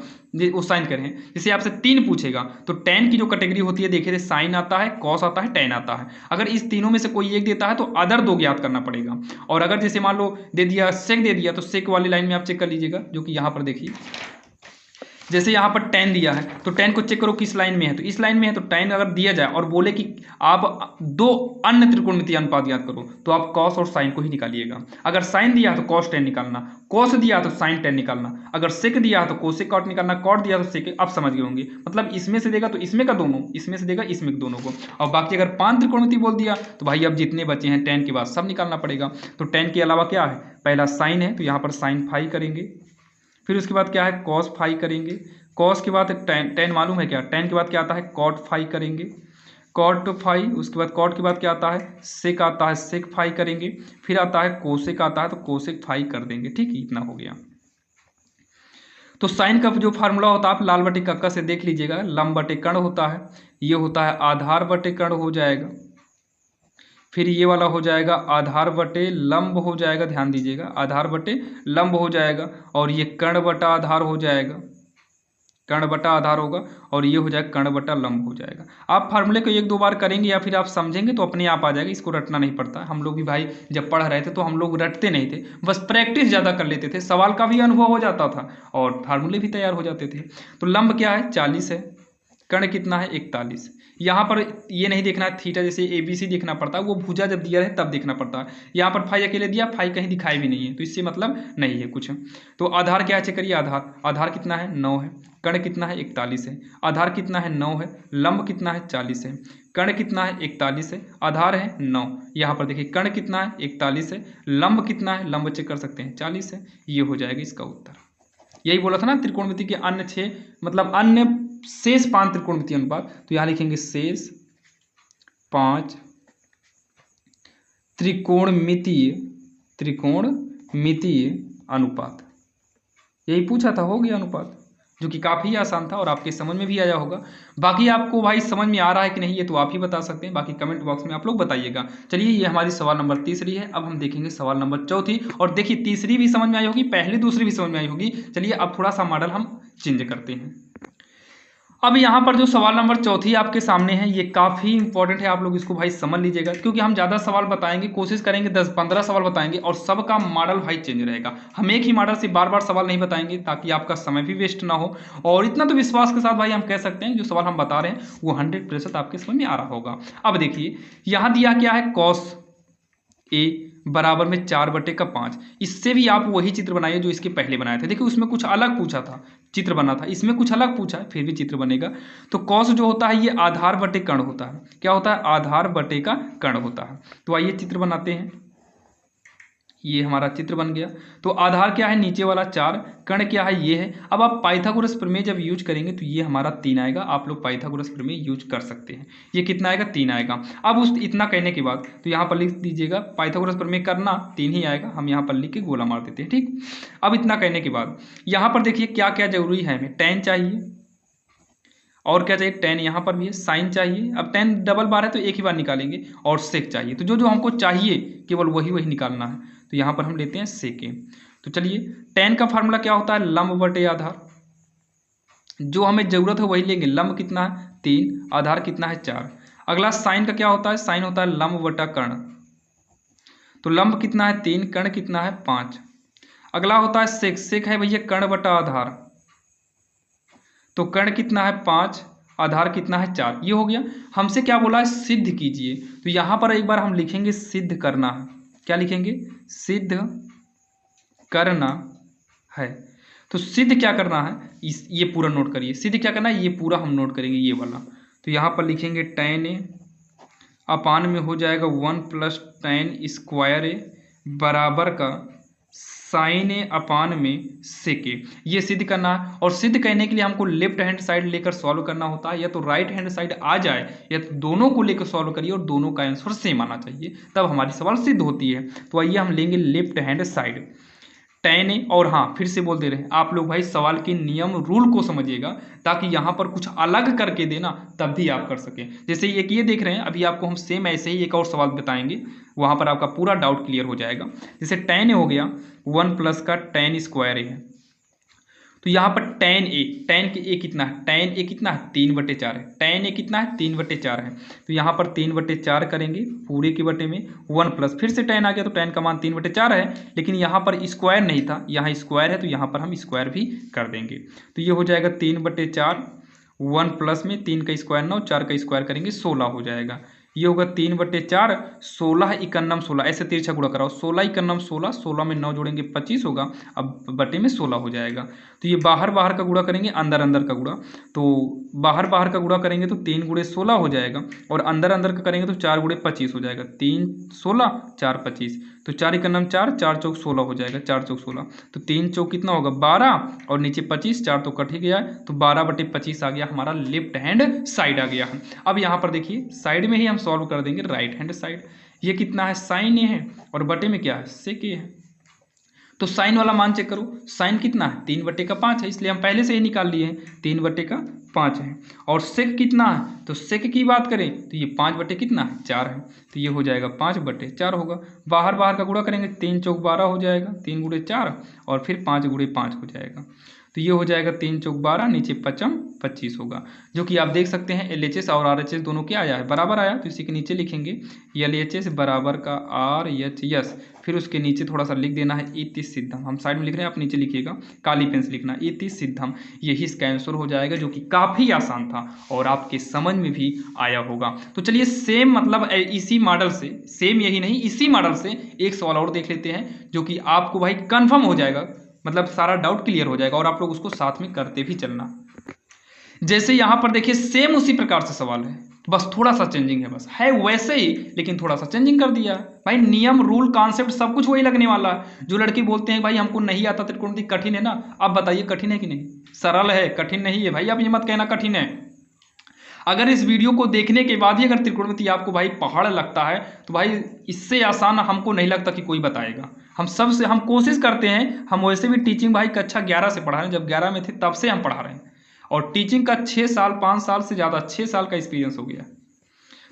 वो साइन करें, जैसे आपसे 3 पूछेगा तो tan की जो कैटेगरी होती है देखिए साइन आता है, कॉस आता है, tan आता है। अगर इस तीनों में से कोई एक देता है तो अदर 2 ज्ञात करना पड़ेगा। और अगर जैसे मान लो दे दिया सेक दे दिया तो सेक वाली लाइन में आप चेक कर लीजिएगा जो कि यहाँ पर देखिए जैसे यहाँ पर tan दिया है तो tan को चेक करो किस लाइन में है, तो इस लाइन में है। तो tan अगर दिया जाए और बोले कि आप 2 अन्य त्रिकोणमितीय अनुपात याद करो तो आप cos और sin को ही निकालिएगा। अगर sin दिया तो cos tan निकालना, cos दिया तो sin tan निकालना, अगर sec दिया तो cosec cot निकालना, cot दिया तो sec। आप समझ गए होंगे, मतलब इसमें से देगा तो इसमें का दोनों, इसमें से देगा इसमें दोनों को। और बाकी अगर 5 त्रिकोणमितीय बोल दिया तो भाई अब जितने बचे हैं tan के बाद सब निकालना पड़ेगा। तो tan के अलावा क्या है, पहला sin है तो यहाँ पर sin फाई करेंगे, फिर उसके बाद क्या है कॉस फाई करेंगे, कॉस के बाद टेन मालूम है क्या, टेन के बाद क्या आता है कॉट फाई करेंगे, कॉट फाई, उसके बाद कॉट के बाद क्या आता है सेक आता है, सेक फाई करेंगे, फिर आता है कोसेक आता है तो कोसेक फाई कर देंगे। ठीक है, इतना हो गया। तो साइन का जो फार्मूला होता है आप लाल बटे कक्का से देख लीजिएगा, लंब बटे कर्ण होता है, ये होता है आधार बटे कर्ण हो जाएगा, फिर ये वाला हो जाएगा आधार बटे लंब हो जाएगा, ध्यान दीजिएगा आधार बटे लंब हो जाएगा, और ये कर्ण बटा आधार हो जाएगा, कर्ण बटा आधार होगा, और ये हो जाएगा कर्ण बटा लंब हो जाएगा। आप फार्मूले को 1-2 बार करेंगे या फिर आप समझेंगे तो अपने आप आ जाएगा, इसको रटना नहीं पड़ता। हम लोग भी भाई जब पढ़ रहे थे तो हम लोग रटते नहीं थे, बस प्रैक्टिस ज़्यादा कर लेते थे, सवाल का भी अनुभव हो जाता था और फार्मूले भी तैयार हो जाते थे। तो लंब क्या है 40 है, कर्ण कितना है 41। यहाँ पर ये नहीं देखना है थीटा जैसे ABC देखना पड़ता है, वो भुजा जब दिया है तब देखना पड़ता है। यहाँ पर फाई अकेले दिया, फाई कहीं दिखाई भी नहीं है तो इससे मतलब नहीं है कुछ। तो आधार क्या है चेक करिए, आधार कितना है 9 है, कर्ण कितना है 41 है, आधार कितना है 9 है, लंब कितना है 40 है, कर्ण कितना है 41 है, आधार है 9। यहाँ पर देखिए कर्ण कितना है 41 है, लंब कितना है, लंब चेक कर सकते हैं 40 है। ये हो जाएगा इसका उत्तर। यही बोला था ना त्रिकोणमिति के अन्य 6 मतलब अन्य शेष 5 त्रिकोणमितीय अनुपात, तो यहाँ लिखेंगे शेष 5 त्रिकोणमितीय अनुपात। यही पूछा था, हो गया अनुपात, जो कि काफ़ी आसान था और आपके समझ में भी आया होगा। बाकी आपको भाई समझ में आ रहा है कि नहीं ये तो आप ही बता सकते हैं, बाकी कमेंट बॉक्स में आप लोग बताइएगा। चलिए ये हमारी सवाल नंबर 3 है। अब हम देखेंगे सवाल नंबर 4, और देखिए तीसरी भी समझ में आई होगी, पहली दूसरी भी समझ में आई होगी। चलिए अब थोड़ा सा मॉडल हम चेंज करते हैं। अब यहाँ पर जो सवाल नंबर 4 आपके सामने है, ये काफ़ी इंपॉर्टेंट है, आप लोग इसको भाई समझ लीजिएगा, क्योंकि हम ज़्यादा सवाल बताएंगे, कोशिश करेंगे 10-15 सवाल बताएंगे और सबका मॉडल भाई चेंज रहेगा। हम एक ही मॉडल से बार बार सवाल नहीं बताएंगे ताकि आपका समय भी वेस्ट ना हो। और इतना तो विश्वास के साथ भाई हम कह सकते हैं जो सवाल हम बता रहे हैं वो 100% आपके समझ में आ रहा होगा। अब देखिए यहाँ दिया क्या है cos A बराबर में 4/5। इससे भी आप वही चित्र बनाइए जो इसके पहले बनाए थे। देखिए उसमें कुछ अलग पूछा था, चित्र बना था, इसमें कुछ अलग पूछा है फिर भी चित्र बनेगा। तो कॉस जो होता है ये आधार बटे कर्ण होता है। क्या होता है, आधार बटे का कर्ण होता है। तो आइए चित्र बनाते हैं, ये हमारा चित्र बन गया। तो आधार क्या है नीचे वाला 4, कर्ण क्या है ये है। अब आप पाइथागोरस प्रमेय जब यूज करेंगे तो ये हमारा 3 आएगा। आप लोग पाइथागोरस प्रमेय यूज कर सकते हैं। ये कितना आएगा 3 आएगा। अब उस इतना कहने के बाद तो यहाँ पर लिख दीजिएगा पाइथागोरस प्रमेय करना 3 ही आएगा, हम यहाँ पर लिख के गोला मार देते हैं। ठीक, अब इतना कहने के बाद यहाँ पर देखिए क्या क्या जरूरी है, हमें tan चाहिए और क्या चाहिए, tan यहाँ पर भी है, साइन चाहिए। अब tan डबल बार है तो एक ही बार निकालेंगे, और सेक चाहिए। तो जो जो हमको चाहिए केवल वही वही निकालना है। तो यहाँ पर हम लेते हैं सेके। तो चलिए tan का फार्मूला क्या होता है, लंब बटे आधार। जो हमें जरूरत है वही लेंगे। लंब कितना है 3, आधार कितना है 4। अगला साइन का क्या होता है, साइन होता है लंब बटा कर्ण। तो लंब कितना है 3, कर्ण कितना है 5। अगला होता है सेक, सेक है भैया कर्ण बटा आधार। तो कर्ण कितना है 5, आधार कितना है 4। ये हो गया। हमसे क्या बोला है, सिद्ध कीजिए। तो यहां पर एक बार हम लिखेंगे सिद्ध करना है। क्या लिखेंगे, सिद्ध करना है। तो सिद्ध क्या करना है, ये पूरा नोट करिए। सिद्ध क्या करना है, ये पूरा हम नोट करेंगे, ये वाला। तो यहाँ पर लिखेंगे tan a अपान में हो जाएगा 1 प्लस tan स्क्वायर ए बराबर का साइन ए अपान में सेक ए। ये सिद्ध करना है। और सिद्ध करने के लिए हमको लेफ्ट हैंड साइड लेकर सॉल्व करना होता है, या तो राइट हैंड साइड आ जाए, या तो दोनों को लेकर सॉल्व करिए और दोनों का आंसर सेम आना चाहिए, तब हमारी सवाल सिद्ध होती है। तो आइए हम लेंगे लेफ्ट हैंड साइड tan ए। और हाँ, फिर से बोल दे रहे हैं आप लोग भाई, सवाल के नियम रूल को समझिएगा, ताकि यहाँ पर कुछ अलग करके देना तब भी आप कर सकें। जैसे एक ये देख रहे हैं, अभी आपको हम सेम ऐसे ही एक और सवाल बताएंगे, वहाँ पर आपका पूरा डाउट क्लियर हो जाएगा। जैसे tan ए हो गया 1 प्लस का tan स्क्वायर ए है। तो यहाँ पर tan ए, tan के ए कितना है, tan ए कितना है 3/4 है। tan ए कितना है 3/4 है। तो यहाँ पर 3/4 करेंगे, पूरे के बटे में 1 प्लस, फिर से tan आ गया, तो tan का मान 3/4 है। लेकिन यहाँ पर स्क्वायर नहीं था, यहाँ स्क्वायर है, तो यहाँ पर हम स्क्वायर भी कर देंगे। तो ये हो जाएगा 3/4, 1 प्लस में 3 का स्क्वायर 9, 4 का स्क्वायर करेंगे 16 हो जाएगा। ये होगा 3/4, 16 इकन्नम 16, ऐसे तिरछा गुणा कराओ, 16 इकन्नम 16, 16 में 9 जोड़ेंगे 25 होगा, अब बटे में 16 हो जाएगा। तो ये बाहर बाहर का गुणा करेंगे, अंदर अंदर का गुणा। तो बाहर बाहर का गुणा करेंगे तो 3 गुणे 16 हो जाएगा, और अंदर अंदर का करेंगे तो 4 गुणे 25 हो जाएगा। 3 16 4 25, तो 4 इकन्नम 4, 4 चौक 16 हो जाएगा, 4 चौक 16। तो 3 चौक कितना होगा 12, और नीचे 25, 4 तो कट ही गया है, तो 12/25 आ गया हमारा, लेफ्ट हैंड साइड आ गया है। अब यहाँ पर देखिए साइड में ही हम सॉल्व कर देंगे राइट हैंड साइड। ये कितना है साइन ए है, और बटे में क्या है सेक ए है। तो साइन वाला मान चेक करो, साइन कितना है 3/5 है, इसलिए हम पहले से ही निकाल लिए हैं, 3/5 है। और सेक कितना है, तो सेक की बात करें तो ये 5 कितना है 4 है। तो ये हो जाएगा 5/4 होगा। बाहर बाहर का गुणा करेंगे, 3 चौक 12 हो जाएगा, 3 गुणे 4, और फिर 5 गुणे 5 हो जाएगा। तो ये हो जाएगा 3 चौक 12, नीचे 5 25 होगा, जो कि आप देख सकते हैं LHS और RHS दोनों क्या आया है, बराबर आया। तो इसी के नीचे लिखेंगे LHS बराबर का RHS, फिर उसके नीचे थोड़ा सा लिख देना है इति सिद्धम। हम साइड में लिख रहे हैं, आप नीचे लिखिएगा, काली पेन से लिखना इति सिद्धम। यही इसका आंसर हो जाएगा, जो कि काफ़ी आसान था और आपके समझ में भी आया होगा। तो चलिए सेम मतलब इसी मॉडल से, सेम यही नहीं इसी मॉडल से एक सवाल और देख लेते हैं, जो कि आपको भाई कन्फर्म हो जाएगा, मतलब सारा डाउट क्लियर हो जाएगा, और आप लोग उसको साथ में करते भी चलना। जैसे यहां पर देखिए सेम उसी प्रकार से सवाल है, बस थोड़ा सा चेंजिंग है, बस है वैसे ही लेकिन थोड़ा सा चेंजिंग कर दिया है। भाई नियम रूल कॉन्सेप्ट सब कुछ वही लगने वाला है। जो लड़के बोलते हैं भाई हमको नहीं आता त्रिकोणमिति कठिन है ना, आप बताइए कठिन है कि नहीं, सरल है, कठिन नहीं है भाई, आप ये मत कहना कठिन है। अगर इस वीडियो को देखने के बाद ही अगर त्रिकोणमिति आपको भाई पहाड़ लगता है, तो भाई इससे आसान हमको नहीं लगता कि कोई बताएगा। हम कोशिश करते हैं, हम वैसे भी टीचिंग भाई कक्षा 11 से पढ़ा रहे हैं, जब 11 में थे तब से हम पढ़ा रहे हैं, और टीचिंग का 6 साल 5 साल से ज़्यादा 6 साल का एक्सपीरियंस हो गया।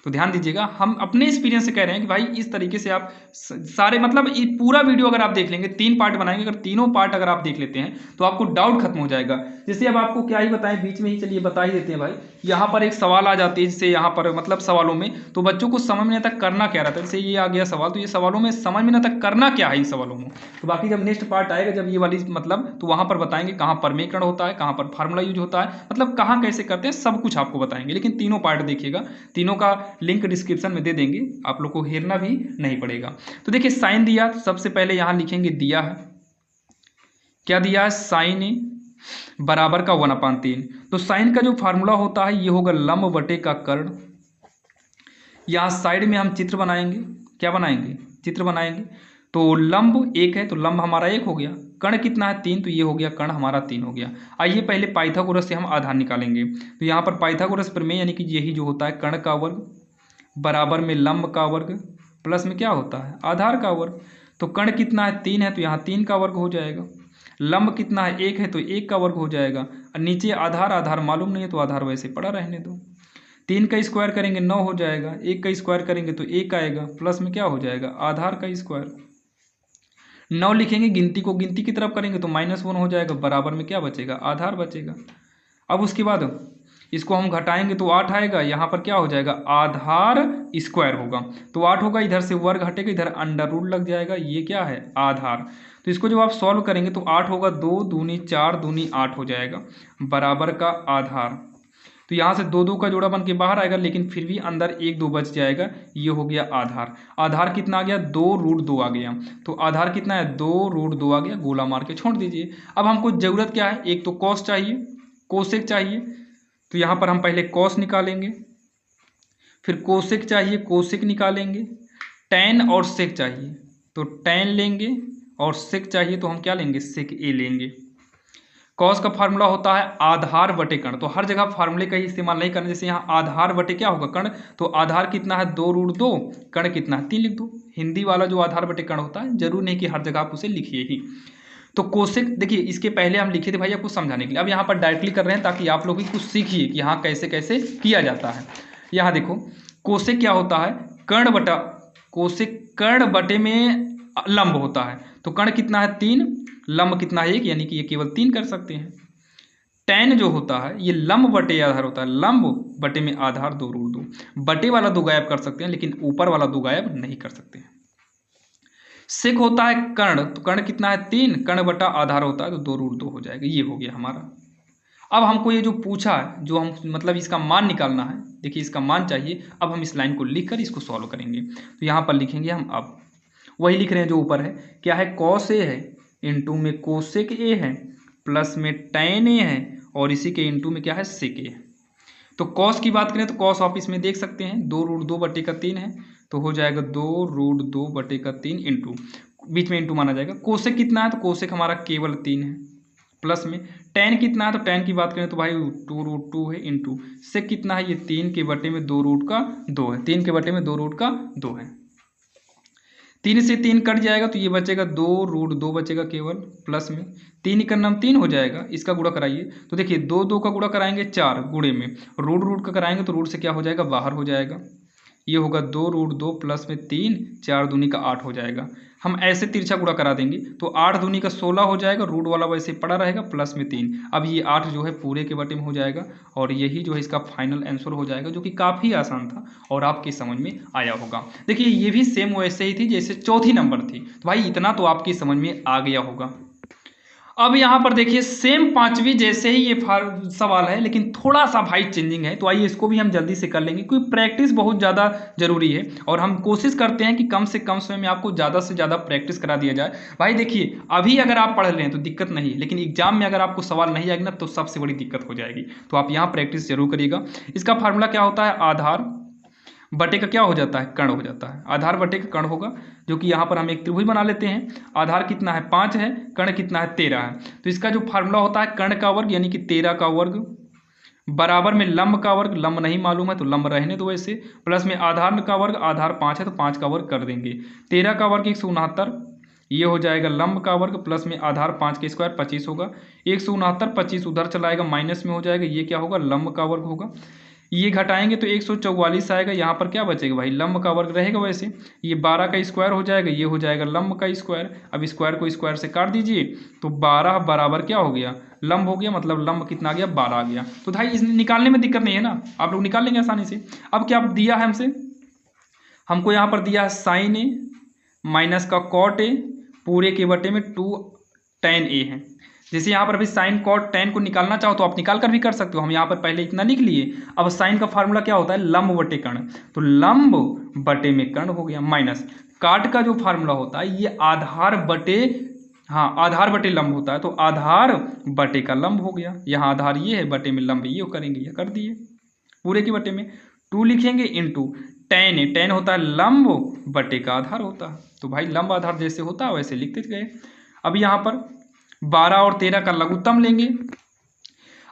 तो ध्यान दीजिएगा, हम अपने एक्सपीरियंस से कह रहे हैं कि भाई इस तरीके से आप सारे मतलब ये पूरा वीडियो अगर आप देख लेंगे, 3 पार्ट बनाएंगे, अगर तीनों पार्ट अगर आप देख लेते हैं तो आपको डाउट खत्म हो जाएगा। जैसे अब आपको क्या ही बताएं, बीच में ही चलिए बता ही देते हैं भाई। यहाँ पर एक सवाल आ जाती है, जैसे यहाँ पर मतलब सवालों में तो बच्चों को समझ में नहीं तक करना क्या रहता है। जैसे ये आ गया सवाल, तो ये सवालों में समझ में नहीं तक करना क्या है इन सवालों में। तो बाकी जब नेक्स्ट पार्ट आएगा, जब ये वाली मतलब, तो वहाँ पर बताएंगे कहाँ परमेकरण होता है, कहाँ पर फार्मूला यूज होता है, मतलब कहाँ कैसे करते हैं, सब कुछ आपको बताएंगे। लेकिन तीनों पार्ट देखिएगा, तीनों का लिंक डिस्क्रिप्शन में दे देंगे, आप लोग को हेरना भी नहीं पड़ेगा। तो देखिए साइन दिया, तो सबसे पहले यहां लिखेंगे दिया है, क्या दिया है साइन ए बराबर का 1/3। तो साइन का जो फार्मूला होता है ये होगा लंब बटे का कर्ण। यहां साइड में हम चित्र बनाएंगे, क्या बनाएंगे चित्र बनाएंगे। तो लंब 1 है, तो लंब हमारा 1 हो गया, कर्ण कितना है 3, तो ये हो गया कर्ण हमारा 3 हो गया। आइए पहले पाइथागोरस से हम आधार निकालेंगे। तो यहाँ पर पाइथागोरस प्रमेय यानी कि यही जो होता है, कर्ण का वर्ग बराबर में लंब का वर्ग प्लस में क्या होता है आधार का वर्ग। तो कर्ण कितना है 3 है, तो यहाँ 3 का वर्ग हो जाएगा। लंब कितना है 1 है, तो 1 का वर्ग हो जाएगा। और नीचे आधार, आधार मालूम नहीं है तो आधार वैसे पड़ा रहने दो। 3 का स्क्वायर करेंगे 9 हो जाएगा, 1 का स्क्वायर करेंगे तो 1 आएगा, प्लस में क्या हो जाएगा आधार का स्क्वायर। 9 लिखेंगे, गिनती को गिनती की तरफ करेंगे तो -1 हो जाएगा, बराबर में क्या बचेगा आधार बचेगा। अब उसके बाद इसको हम घटाएंगे तो 8 आएगा, यहाँ पर क्या हो जाएगा आधार स्क्वायर होगा, तो 8 होगा, इधर से वर्ग हटेगा, इधर अंडर रूट लग जाएगा, ये क्या है आधार। तो इसको जब आप सॉल्व करेंगे तो 8 होगा, 2 दूनी 4 दूनी 8 हो जाएगा बराबर का आधार। तो यहाँ से 2 2 का जोड़ा बन के बाहर आएगा, लेकिन फिर भी अंदर 1 2 बच जाएगा, ये हो गया आधार। आधार कितना आ गया 2√2 आ गया, तो आधार कितना है 2√2 आ गया, गोला मार के छोड़ दीजिए। अब हमको ज़रूरत क्या है, एक तो कॉस चाहिए, कोसेक चाहिए, तो यहाँ पर हम पहले कॉस निकालेंगे, फिर कोसेक चाहिए, कोसेक निकालेंगे, टैन और सेक चाहिए तो टैन लेंगे, और सेक चाहिए तो हम क्या लेंगे सेक ए लेंगे। कॉस का फार्मूला होता है आधार बटे कर्ण, तो हर जगह फार्मूले का ही इस्तेमाल नहीं करना, जैसे यहाँ आधार बटे क्या होगा कर्ण, तो आधार कितना है 2√2, कर्ण कितना है 3 लिख दो। हिंदी वाला जो आधार बटे कर्ण होता है, जरूर नहीं कि हर जगह आप उसे लिखिए ही। तो कोसेक देखिए, इसके पहले हम लिखे थे भाई आपको समझाने के लिए, अब यहाँ पर डायरेक्टली कर रहे हैं ताकि आप लोग भी कुछ सीखिए कि हाँ कैसे कैसे किया जाता है। यहाँ देखो कोसेक क्या होता है कर्ण बटा, कोसेक कर्ण बटे में लंब होता है, तो कर्ण कितना है 3, लंब कितना है 1, यानी कि ये केवल 3 कर सकते हैं। टैन जो होता है ये लंब बटे आधार होता है, लंब बटे में आधार 2√2, बटे वाला 2 गायब कर सकते हैं लेकिन ऊपर वाला 2 गायब नहीं कर सकते हैं। सेक होता है कर्ण, तो कर्ण कितना है 3, कर्ण बटा आधार होता है तो 2√2 हो जाएगा, ये हो गया हमारा। अब हमको ये जो पूछा है, जो हम मतलब इसका मान निकालना है, देखिए इसका मान चाहिए, अब हम इस लाइन को लिखकर इसको सॉल्व करेंगे। तो यहाँ पर लिखेंगे हम, अब वही लिख रहे हैं जो ऊपर है, क्या है कॉस ए है, इंटू में कोसेक ए है, प्लस में टैन ए है, और इसी के इंटू में क्या है सेक ए है। तो कॉस की बात करें तो कॉस आप इसमें देख सकते हैं 2√2 बटे का 3 है, तो हो जाएगा 2√2 बटे का 3 इंटू, बीच में इंटू माना जाएगा। कोसेक कितना है, तो कोसेक हमारा केवल 3 है, प्लस में टैन कितना है, तो टैन की बात करें तो भाई 2√2 है, इंटू सेक कितना है, ये 3 के बटे में 2√2 है, 3 के बटे में 2√2 है। 3 से 3 कट जाएगा तो ये बचेगा 2√2 बचेगा केवल, प्लस में 3 का नाम 3 हो जाएगा, इसका गुणा कराइए तो देखिए 2 2 का गुणा कराएंगे 4 गुणे में, रूट का कराएंगे तो रूट से क्या हो जाएगा बाहर हो जाएगा, ये होगा 2√2 प्लस में 3, 4 दूनी का 8 हो जाएगा। हम ऐसे तिरछा गुणा करा देंगे तो 8 दूनी का 16 हो जाएगा, रूट वाला वैसे पड़ा रहेगा, प्लस में 3, अब ये 8 जो है पूरे के बटे में हो जाएगा, और यही जो है इसका फाइनल आंसर हो जाएगा, जो कि काफ़ी आसान था और आपकी समझ में आया होगा। देखिए ये भी सेम वैसे ही थी जैसे चौथी नंबर थी, तो भाई इतना तो आपकी समझ में आ गया होगा। अब यहाँ पर देखिए सेम पांचवी जैसे ही ये सवाल है, लेकिन थोड़ा सा भाई चेंजिंग है, तो आइए इसको भी हम जल्दी से कर लेंगे क्योंकि प्रैक्टिस बहुत ज़्यादा जरूरी है, और हम कोशिश करते हैं कि कम से कम समय में आपको ज़्यादा से ज़्यादा प्रैक्टिस करा दिया जाए। भाई देखिए अभी अगर आप पढ़ रहे हैं तो दिक्कत नहीं है, लेकिन एग्जाम में अगर आपको सवाल नहीं आएगा ना तो सबसे बड़ी दिक्कत हो जाएगी, तो आप यहाँ प्रैक्टिस जरूर करिएगा। इसका फार्मूला क्या होता है, आधार बटे का क्या हो जाता है कर्ण हो जाता है, आधार बटे का कर्ण होगा, जो कि यहाँ पर हम एक त्रिभुज बना लेते हैं। आधार कितना है 5 है, कर्ण कितना है 13 है, तो इसका जो फार्मूला होता है कर्ण का वर्ग यानी कि 13 का वर्ग बराबर में लंब का वर्ग, लंब नहीं मालूम है तो लंब रहने दो वैसे, प्लस में आधार का वर्ग, आधार 5 है तो 5 का वर्ग कर देंगे, 13 का वर्ग 169, ये हो जाएगा लंब का वर्ग, प्लस में आधार 5 के स्क्वायर 25 होगा, 169 25 उधर चलाएगा माइनस में हो जाएगा, ये क्या होगा लंब का वर्ग होगा, ये घटाएंगे तो 144 आएगा, यहाँ पर क्या बचेगा भाई लंब का वर्ग रहेगा वैसे, ये 12 का स्क्वायर हो जाएगा, ये हो जाएगा लंब का स्क्वायर, अब स्क्वायर को स्क्वायर से काट दीजिए तो 12 बराबर क्या हो गया लंब हो गया, मतलब लंब कितना आ गया 12 आ गया। तो भाई इस निकालने में दिक्कत नहीं है ना, आप लोग निकाल लेंगे आसानी से। अब क्या दिया है हमसे, हमको यहाँ पर दिया है साइन ए माइनस का कॉट ए पूरे के बटे में 2 tan ए है। जैसे यहाँ पर अभी साइन कॉट टैन को निकालना चाहो तो आप निकाल कर भी कर सकते हो, हम यहाँ पर पहले इतना लिख लिए। अब साइन का फार्मूला क्या होता है लंब बटे कर्ण, तो लंब बटे में कर्ण हो गया, माइनस काट का जो फार्मूला होता है ये आधार बटे, हाँ आधार बटे लंब होता है, तो आधार बटे का लंब हो गया, यहाँ आधार ये है बटे में लंब ये करेंगे, ये कर दिए पूरे के बटे में 2 लिखेंगे इंटू टैन, टैन होता है लंब बटे का आधार होता है, तो भाई लंब आधार जैसे होता है वैसे लिखते गए। अब यहाँ पर 12 और 13 का लघुत्तम लेंगे,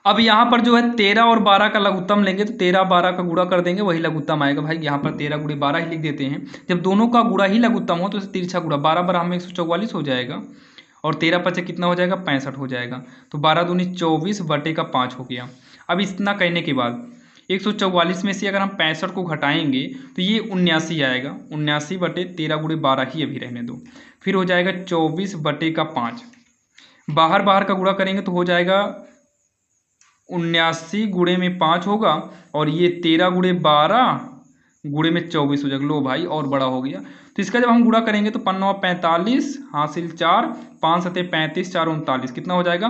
अब यहाँ पर जो है 13 और 12 का लघुत्तम लेंगे तो 13 12 का गुणा कर देंगे वही लघुत्तम आएगा। भाई यहाँ पर 13 गुणे 12 ही लिख देते हैं, जब दोनों का गुणा ही लघुत्तम हो तो इसे तिरछा गुणा 12 बार हमें 144 हो जाएगा, और 13 पचे कितना हो जाएगा 65 हो जाएगा, तो 12 दूनी 24 बटे का 5 हो गया। अब इतना कहने के बाद 144 में से अगर हम 65 को घटाएंगे तो ये 79 आएगा, 79 बटे 13 गुणे 12 ही अभी रहने दो, फिर हो जाएगा 24 बटे का 5, बाहर बाहर का गुणा करेंगे तो हो जाएगा 79 गुणे में 5 होगा और ये 13 गुणे 12 गुणे में 24 हो जाएगा। लो भाई और बड़ा हो गया। तो इसका जब हम गुणा करेंगे तो 5 45 हासिल 4 5 7 35 4 39 कितना हो जाएगा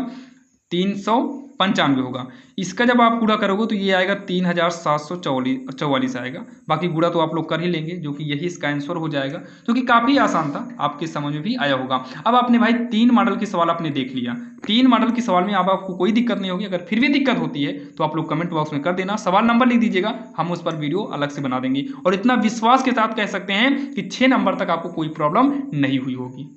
395 होगा। इसका जब आप गुणा करोगे तो ये आएगा 3744 आएगा। बाकी गुणा तो आप लोग कर ही लेंगे, जो कि यही इसका आंसर हो जाएगा, जो कि काफ़ी आसान था, आपके समझ में भी आया होगा। अब आपने भाई 3 मॉडल के सवाल आपने देख लिया। 3 मॉडल के सवाल में अब आपको कोई दिक्कत नहीं होगी। अगर फिर भी दिक्कत होती है तो आप लोग कमेंट बॉक्स में कर देना, सवाल नंबर लिख दीजिएगा, हम उस पर वीडियो अलग से बना देंगे। और इतना विश्वास के साथ कह सकते हैं कि 6 नंबर तक आपको कोई प्रॉब्लम नहीं हुई होगी।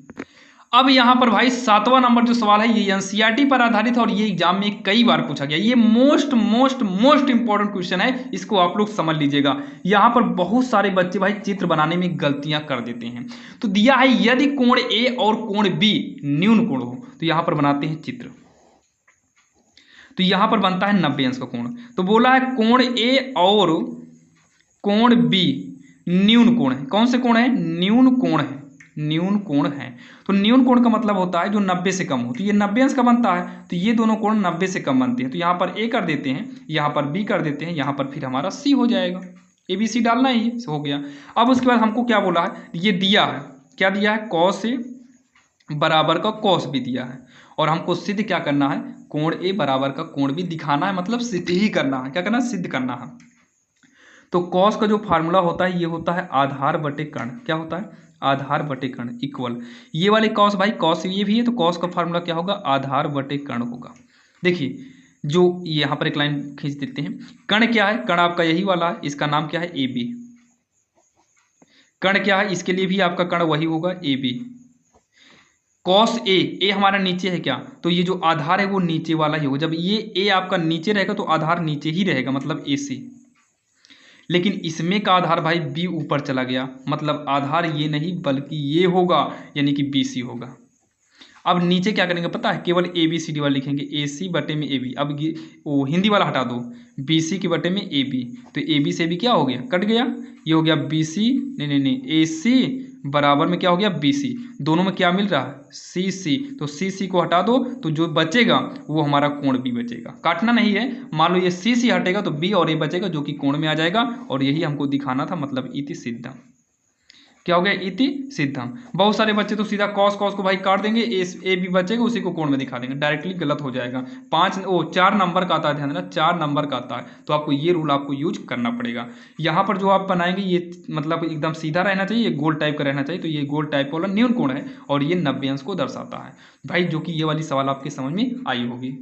अब यहां पर भाई 7वां नंबर जो सवाल है ये एनसीईआरटी पर आधारित है और ये एग्जाम में कई बार पूछा गया। ये most most most important question है, इसको आप लोग समझ लीजिएगा। यहां पर बहुत सारे बच्चे भाई चित्र बनाने में गलतियां कर देते हैं। तो दिया है यदि कोण ए और कोण बी न्यून कोण हो, तो यहां पर बनाते हैं चित्र। तो यहां पर बनता है 90 अंश का कोण। तो बोला है कोण ए और कोण बी न्यून कोण है। कौन से कोण है? न्यून कोण है, न्यून कोण है। तो न्यून कोण का मतलब होता है जो 90 से कम हो। तो ये 90 अंश का बनता है, तो ये दोनों कोण 90 से कम बनते हैं। तो यहाँ पर ए कर देते हैं, यहाँ पर बी कर देते हैं, यहाँ पर फिर हमारा सी हो जाएगा। ए बी सी डालना ही हो गया। अब उसके बाद हमको क्या बोला है, ये दिया है, क्या दिया है, कॉस ए बराबर का कॉस भी दिया है और हमको सिद्ध क्या करना है, कोण ए बराबर का कोण भी दिखाना है, मतलब सिद्ध ही करना है। क्या करना है? सिद्ध करना है। तो कॉस का जो फार्मूला होता है ये होता है आधार बटे कर्ण। क्या होता है? आधार बटे कर्ण इक्वल ये वाले कॉस, भाई कॉस ये भी है तो कॉस का फार्मूला क्या होगा, आधार बटे कर्ण होगा। देखिए जो यहाँ पर एक लाइन खींच देते हैं, कर्ण क्या है, कर्ण आपका यही वाला है, इसका नाम क्या है, ए बी। कर्ण क्या है, इसके लिए भी आपका कर्ण वही होगा, ए बी। कॉस ए, ए हमारा नीचे है क्या, तो ये जो आधार है वो नीचे वाला ही होगा। जब ये ए आपका नीचे रहेगा तो आधार नीचे ही रहेगा, मतलब ए सी। लेकिन इसमें का आधार भाई बी ऊपर चला गया, मतलब आधार ये नहीं बल्कि ये होगा, यानी कि बी सी होगा। अब नीचे क्या करेंगे पता है, केवल ए बी सी डी वाला लिखेंगे, ए सी बटे में ए बी। अब वो हिंदी वाला हटा दो, बी सी के बटे में ए बी। तो ए बी से भी क्या हो गया, कट गया, ये हो गया बी सी, नहीं ए सी बराबर में क्या हो गया, बी सी। दोनों में क्या मिल रहा है, सी सी। तो सी सी को हटा दो तो जो बचेगा वो हमारा कोण बी बचेगा। काटना नहीं है, मान लो ये सी सी हटेगा तो बी और ए बचेगा जो कि कोण में आ जाएगा। और यही हमको दिखाना था, मतलब इति सिद्धम। क्या हो गया, इति सिद्धम। बहुत सारे बच्चे तो सीधा कॉस कॉस को भाई काट देंगे, ए बी बचेगा, उसी को कोण में दिखा देंगे, डायरेक्टली गलत हो जाएगा। 4 नंबर का आता है, ध्यान देना 4 नंबर का आता है, तो आपको ये रूल आपको यूज करना पड़ेगा। यहाँ पर जो आप बनाएंगे ये मतलब एकदम सीधा रहना चाहिए, ये गोल टाइप का रहना चाहिए। तो ये गोल टाइप वाला न्यून कोण है और ये 90 अंश को दर्शाता है भाई, जो कि ये वाली सवाल आपके समझ में आई होगी।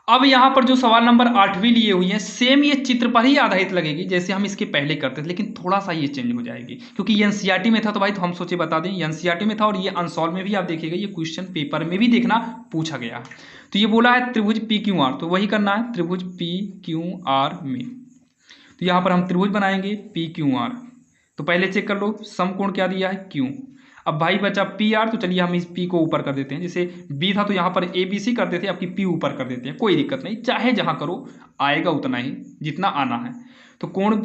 अब यहाँ पर जो सवाल नंबर 8वीं लिए हुई है, सेम ये चित्र पर ही आधारित लगेगी जैसे हम इसके पहले करते थे, लेकिन थोड़ा सा ये चेंज हो जाएगी क्योंकि ये एनसीईआरटी में था। तो भाई तो हम सोचे बता दें, एनसीईआरटी में था और ये अनसॉल्व में भी आप देखिएगा, ये क्वेश्चन पेपर में भी देखना पूछा गया। तो ये बोला है त्रिभुज पी क्यू आर, तो वही करना है त्रिभुज पी क्यू आर में। तो यहाँ पर हम त्रिभुज बनाएंगे पी क्यू आर। तो पहले चेक कर लो, समकोण क्या दिया है, क्यू। अब भाई बचा पी आर, तो चलिए हम इस पी को ऊपर कर देते हैं। जैसे बी था तो यहाँ पर ए बी सी करते थे, आपकी पी ऊपर कर देते हैं, कोई दिक्कत नहीं, चाहे जहाँ करो आएगा उतना ही जितना आना है। तो कोण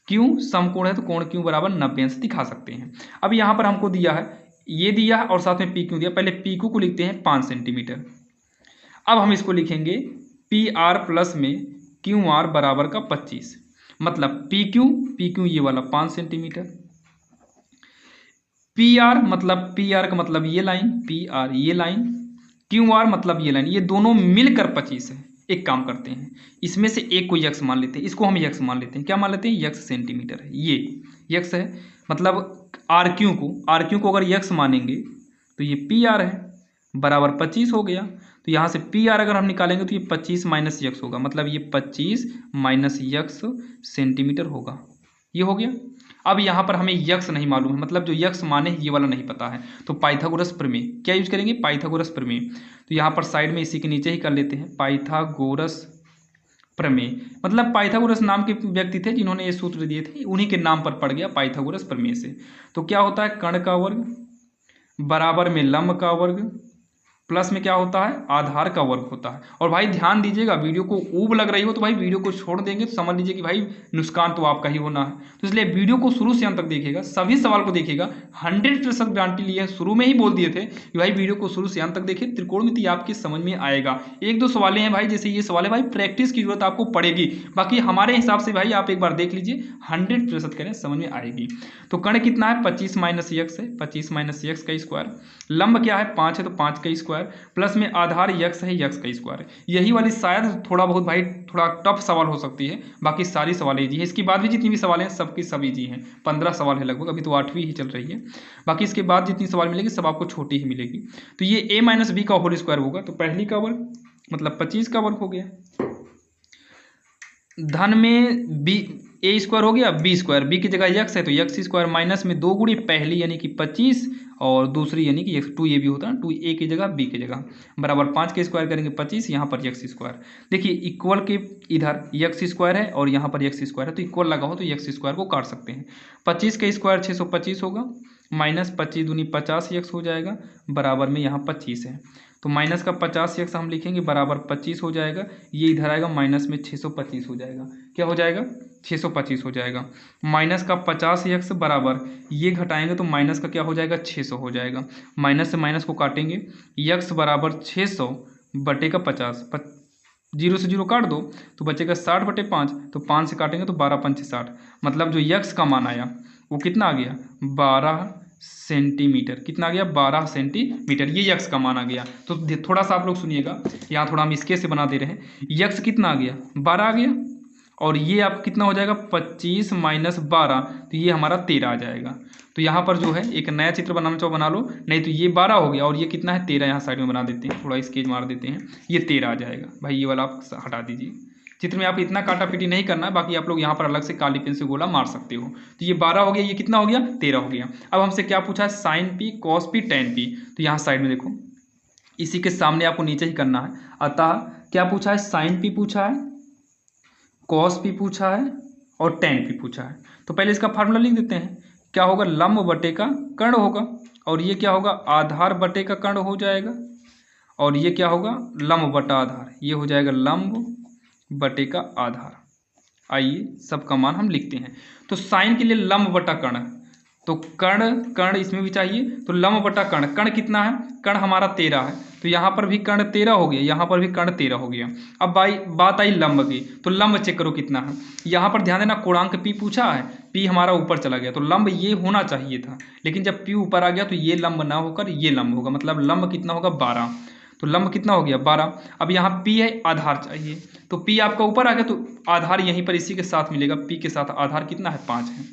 क्यू समकोण है, तो कोण क्यू बराबर 90 अंश दिखा सकते हैं। अब यहाँ पर हमको दिया है, ये दिया है और साथ में पी क्यू दिया। पहले पी क्यू को लिखते हैं 5 सेंटीमीटर। अब हम इसको लिखेंगे पी आर प्लस में क्यू आर बराबर का 25, मतलब पी क्यू ये वाला 5 सेंटीमीटर, पी आर मतलब पी आर का मतलब ये लाइन, पी आर ये लाइन, क्यू आर मतलब ये लाइन, ये दोनों मिलकर 25 है। एक काम करते हैं, इसमें से एक को यक्स मान लेते हैं, इसको हम यक्स मान लेते हैं। क्या मान लेते हैं, यक्स सेंटीमीटर है, ये यक्स है। मतलब आर क्यू को अगर यक्स मानेंगे तो ये पी आर है बराबर 25 हो गया। तो यहाँ से पी आर अगर हम निकालेंगे तो ये 25 माइनस यक्स होगा, मतलब ये 25 माइनस यक्स सेंटीमीटर होगा, ये हो गया। अब यहाँ पर हमें यक्स नहीं मालूम है, मतलब जो यक्स माने ये वाला नहीं पता है, तो पाइथागोरस प्रमेय क्या यूज करेंगे, पाइथागोरस प्रमेय। तो यहाँ पर साइड में इसी के नीचे ही कर लेते हैं पाइथागोरस प्रमेय। मतलब पाइथागोरस नाम के व्यक्ति थे जिन्होंने ये सूत्र दिए थे, उन्हीं के नाम पर पड़ गया पाइथागोरस प्रमेय से। तो क्या होता है, कर्ण का वर्ग बराबर में लंब का वर्ग प्लस में क्या होता है, आधार का वर्ग होता है। और भाई ध्यान दीजिएगा, वीडियो को ऊब लग रही हो तो भाई वीडियो को छोड़ देंगे तो समझ लीजिए कि भाई नुकसान तो आपका ही होना है। तो इसलिए वीडियो को शुरू से अंत तक देखिएगा, सभी सवाल को देखिएगा। 100% गारंटी लिए, शुरू में ही बोल दिए थे कि भाई वीडियो को शुरू से अंत तक देखिए, त्रिकोणमिति आपकी समझ में आएगा। एक दो सवाल हैं भाई, जैसे ये सवाल है भाई, प्रैक्टिस की जरूरत आपको पड़ेगी। बाकी हमारे हिसाब से भाई आप एक बार देख लीजिए, 100% करें समझ में आएगी। तो कर्ण कितना है, 25 माइनस यक्स है, 25 माइनस यक्स का स्क्वायर। लंब क्या है, 5 है तो 5 का स्क्वायर, प्लस में आधार यक्स है, यक्स का स्क्वायर। यही वाली शायद थोड़ा बहुत भाई थोड़ा टफ सवाल हो सकती है, बाकी सारी सवाल इजी है। इसके बाद भी जितनी भी सवाल हैं सबकी सब इजी हैं। 15 सवाल है लगभग, अभी तो 8वीं ही चल रही है। बाकी इसके बाद जितनी सवाल मिलेगी सब आपको छोटी ही मिलेगी। तो ये a माइनस बी का होल स्क्वायर होगा, तो पहली का वर्ग मतलब 25 का वर्ग हो गया। धन में बी ए स्क्वायर हो गया, बी स्क्वायर, बी की जगह यक्स है तो यक्स स्क्वायर, माइनस में 2 गुणी पहली यानी कि 25 और दूसरी यानी कि 2a भी होता है, 2a की जगह b की जगह, बराबर 5 के स्क्वायर करेंगे 25, यहाँ पर यक्स स्क्वायर। देखिए इक्वल के इधर यक्स स्क्वायर है और यहाँ पर यक्स स्क्वायर है, तो इक्वल लगा हो तो यक्स स्क्वायर को काट सकते हैं। 25 का स्क्वायर 625 होगा, माइनस 25 दूनी 50 यक्स हो जाएगा, बराबर में यहाँ 25 है, तो माइनस का 50 यक्स हम लिखेंगे, बराबर 25 हो जाएगा। ये इधर आएगा, माइनस में 625 हो जाएगा। क्या हो जाएगा, 625 हो जाएगा। माइनस का 50 यक्स बराबर, ये घटाएंगे तो माइनस का क्या हो जाएगा, 600 हो जाएगा। माइनस से माइनस को काटेंगे, यक्स बराबर 600 बटे का 50, 0 से 0 काट दो तो बचेगा 60 बटे 5, तो 5 से काटेंगे तो 12 पंचे 60, मतलब जो यक्स का मान आया वो कितना आ गया, 12 सेंटीमीटर। कितना आ गया, 12 सेंटीमीटर, ये यक्स का मान आ गया। तो थोड़ा सा आप लोग सुनिएगा, यहाँ थोड़ा हम इसके से बना दे रहे हैं। यक्स कितना आ गया, 12 आ गया, और ये आप कितना हो जाएगा, 25 माइनस 12, तो ये हमारा 13 आ जाएगा। तो यहाँ पर जो है एक नया चित्र बनाना चाहो बना लो, नहीं तो ये 12 हो गया और ये कितना है, 13, यहाँ साइड में बना देते हैं, थोड़ा स्केच मार देते हैं, ये 13 आ जाएगा। भाई ये वाला आप हटा दीजिए, चित्र में आप इतना काटा पीटी नहीं करना है, बाकी आप लोग यहाँ पर अलग से काली पेन से गोला मार सकते हो। तो ये 12 हो गया, ये कितना हो गया, 13 हो गया। अब हमसे क्या पूछा है, sine P cos P tan P, तो यहाँ साइड में देखो, इसी के सामने आपको नीचे ही करना है। अतः क्या पूछा है, साइन पी पूछा है, कॉस पी पूछा है और टेन पी पूछा है। तो पहले इसका फार्मूला लिख देते हैं, क्या होगा, लंब बटे का कर्ण होगा, और ये क्या होगा, आधार बटे का कर्ण हो जाएगा, और ये क्या होगा, लंब बटा आधार, ये हो जाएगा लंब बटे का आधार। आइए सबका मान हम लिखते हैं। तो साइन के लिए लंब बटा कर्ण, तो कर्ण कर्ण इसमें भी चाहिए, तो लंब बटा कर्ण, कर्ण कितना है, कर्ण हमारा 13 है, तो यहाँ पर भी कर्ण 13 हो गया, यहाँ पर भी कर्ण 13 हो गया। अब भाई बात आई लंब की, तो लंब चेक करो कितना है। यहाँ पर ध्यान देना, कोणांक पी पूछा है, पी हमारा ऊपर चला गया, तो लंब ये होना चाहिए था, लेकिन जब पी ऊपर आ गया तो ये लंब ना होकर ये लंब होगा, मतलब लंब कितना होगा, 12। तो लंब कितना हो गया, 12। अब यहाँ पी है, आधार चाहिए, तो पी आपका ऊपर आ गया तो आधार यहीं पर इसी के साथ मिलेगा, पी के साथ आधार कितना है, 5 है।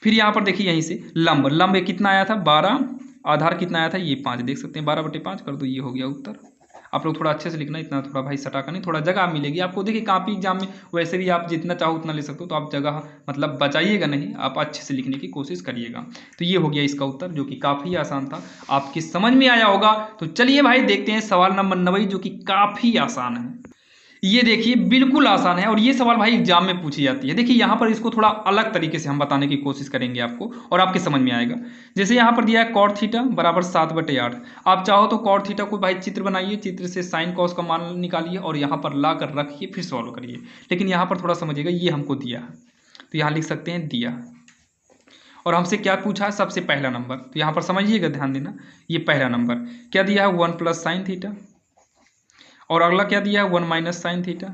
फिर यहाँ पर देखिए, यहीं से लंब, लंब कितना आया था, 12, आधार कितना आया था, ये 5, देख सकते हैं, 12 बटे 5 कर दो, ये हो गया उत्तर। आप लोग थोड़ा अच्छे से लिखना, इतना थोड़ा भाई सटा का नहीं, थोड़ा जगह मिलेगी आपको। देखिए कापी एग्जाम में वैसे भी आप जितना चाहो उतना ले सकते हो, तो आप जगह मतलब बचाइएगा नहीं, आप अच्छे से लिखने की कोशिश करिएगा। तो ये हो गया इसका उत्तर, जो कि काफ़ी आसान था, आपकी समझ में आया होगा। तो चलिए भाई देखते हैं सवाल नंबर 9, जो कि काफ़ी आसान है। ये देखिए बिल्कुल आसान है, और ये सवाल भाई एग्जाम में पूछी जाती है। देखिए यहाँ पर इसको थोड़ा अलग तरीके से हम बताने की कोशिश करेंगे आपको, और आपके समझ में आएगा। जैसे यहाँ पर दिया है कॉट थीटा बराबर 7/8, आप चाहो तो कॉट थीटा को भाई चित्र बनाइए, चित्र से साइन कॉस का मान निकालिए और यहाँ पर ला कर रखिए, फिर सॉल्व करिए। लेकिन यहाँ पर थोड़ा समझिएगा, ये हमको दिया है, तो यहाँ लिख सकते हैं दिया, और हमसे क्या पूछा है, सबसे पहला नंबर। तो यहाँ पर समझिएगा, ध्यान देना, ये पहला नंबर क्या दिया है, 1 + sin थीटा, और अगला क्या दिया है, 1 - sin थीटा,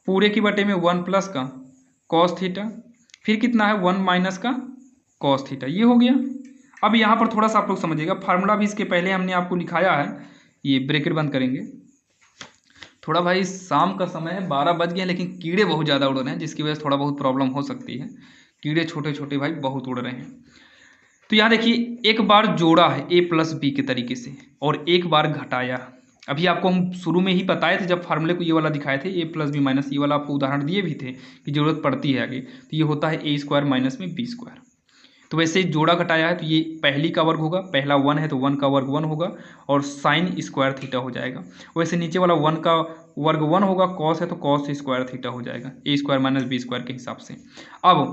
पूरे की बटे में 1 + का cos थीटा, फिर कितना है, 1 - का cos थीटा, ये हो गया। अब यहाँ पर थोड़ा सा आप लोग समझिएगा, फार्मूला भी इसके पहले हमने आपको लिखाया है, ये ब्रैकेट बंद करेंगे। थोड़ा भाई शाम का समय है, 12 बज गए हैं, लेकिन कीड़े बहुत ज़्यादा उड़ रहे हैं, जिसकी वजह से थोड़ा बहुत प्रॉब्लम हो सकती है। कीड़े छोटे छोटे भाई बहुत उड़ रहे हैं। तो यहाँ देखिए, एक बार जोड़ा है a + b के तरीके से, और एक बार घटाया। अभी आपको हम शुरू में ही बताए थे, जब फार्मूले को ये वाला दिखाए थे, a + b - ये वाला आपको उदाहरण दिए भी थे कि जरूरत पड़ती है आगे। तो ये होता है a² - में b²। तो वैसे ही जोड़ा घटाया है, तो ये पहली का वर्ग होगा, पहला 1 है तो 1 का वर्ग 1 होगा, और sin² थीटा हो जाएगा। वैसे नीचे वाला 1 का वर्ग 1 होगा, cos है तो cos² थीटा हो जाएगा, a² - b² के हिसाब से। अब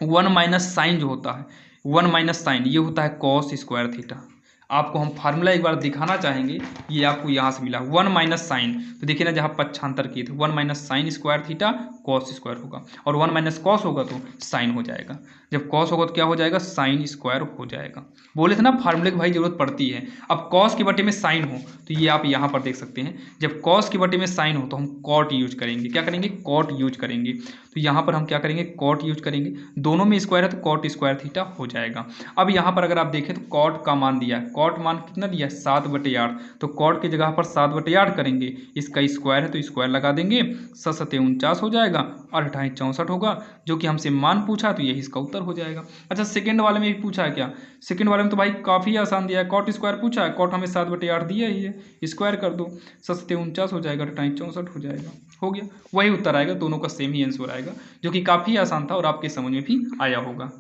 1 - sin जो होता है, 1 - sin ये होता है cos² थीटा। आपको हम फार्मूला एक बार दिखाना चाहेंगे। ये आपको यहाँ से मिला 1 माइनस साइन, तो देखिए ना जहाँ पक्षांतर किए थे 1 minus sine square theta cos square होगा, और 1 माइनस कॉस होगा तो साइन हो जाएगा, जब कॉस होगा तो क्या हो जाएगा साइन स्क्वायर हो जाएगा। बोले थे ना फार्मूले की भाई जरूरत पड़ती है। अब कॉस के बटे में साइन हो तो ये आप यहाँ पर देख सकते हैं, जब कॉस के बटे में साइन हो तो हम कॉट यूज करेंगे, क्या करेंगे कॉट यूज करेंगे। तो यहाँ पर हम क्या करेंगे कॉट यूज करेंगे, दोनों में स्क्वायर है तो कॉट स्क्वायर थीटा हो जाएगा। अब यहाँ पर अगर आप देखें तो कॉट का मान दिया है, कॉट मान कितना दिया है 7/8, तो कॉट की जगह पर 7/8 करेंगे, इसका स्क्वायर है तो स्क्वायर लगा देंगे, 7×7 = 49 हो जाएगा और 28 64 होगा, जो कि हमसे मान पूछा तो यही इसका उत्तर हो जाएगा। अच्छा सेकंड वाले में भी पूछा है क्या, सेकंड वाले में तो भाई काफ़ी आसान दिया है, कॉट स्क्वायर पूछा है, कॉट हमें 7/8 दिया ही है, स्क्वायर कर दो 7×7 हो जाएगा, 28 64 हो जाएगा, हो गया, वही उत्तर आएगा, दोनों का सेम ही आंसर आएगा, जो कि काफ़ी आसान था और आपके समझ में भी आया होगा।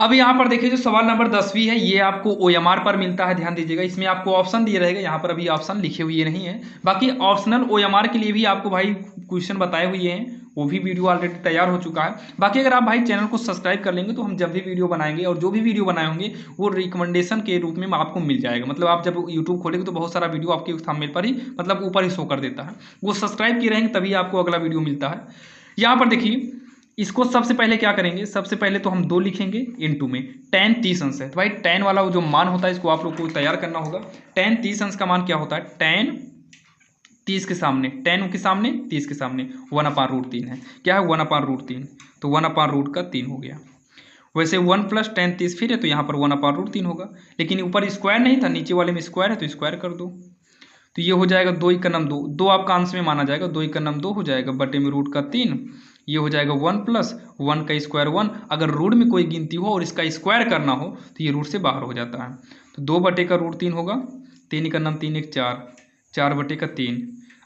अब यहाँ पर देखिए जो सवाल नंबर 10वीं है ये आपको OMR पर मिलता है, ध्यान दीजिएगा, इसमें आपको ऑप्शन दिए रहेगा, यहाँ पर अभी ऑप्शन लिखे हुए नहीं है, बाकी ऑप्शनल OMR के लिए भी आपको भाई क्वेश्चन बताए हुए हैं, वो भी वीडियो ऑलरेडी तैयार हो चुका है। बाकी अगर आप भाई चैनल को सब्सक्राइब कर लेंगे तो हम जब भी वीडियो बनाएंगे और जो भी वीडियो बनाए होंगे वो रिकमेंडेशन के रूप में आपको मिल जाएगा, मतलब आप जब यूट्यूब खोलेंगे तो बहुत सारा वीडियो आपके थंबनेल पर ही मतलब ऊपर ही शो कर देता है, वो सब्सक्राइब किए रहेंगे तभी आपको अगला वीडियो मिलता है। यहाँ पर देखिए इसको सबसे पहले क्या करेंगे, सबसे पहले तो हम 2 लिखेंगे इनटू में tan 30 अंश है, तो भाई tan वाला जो मान होता है इसको आप लोग को तैयार करना होगा। tan 30 अंश का मान क्या होता है, tan 30 के सामने, tan के सामने 30 के सामने 1/√3 है, क्या है 1/√3, तो 1/√3 हो गया। वैसे 1 + tan 30 फिर है तो यहाँ पर 1/√3 होगा, लेकिन ऊपर स्क्वायर नहीं था, नीचे वाले में स्क्वायर है तो स्क्वायर कर दो, तो ये हो जाएगा 2 × 2 आपका अंश में माना जाएगा, 2 × 2 हो जाएगा बटे में √3, ये हो जाएगा 1 + 1 का स्क्वायर 1, अगर रूट में कोई गिनती हो और इसका स्क्वायर करना हो तो ये रूट से बाहर हो जाता है, तो 2/√3 होगा, 3 × 3 = 4, 4/3।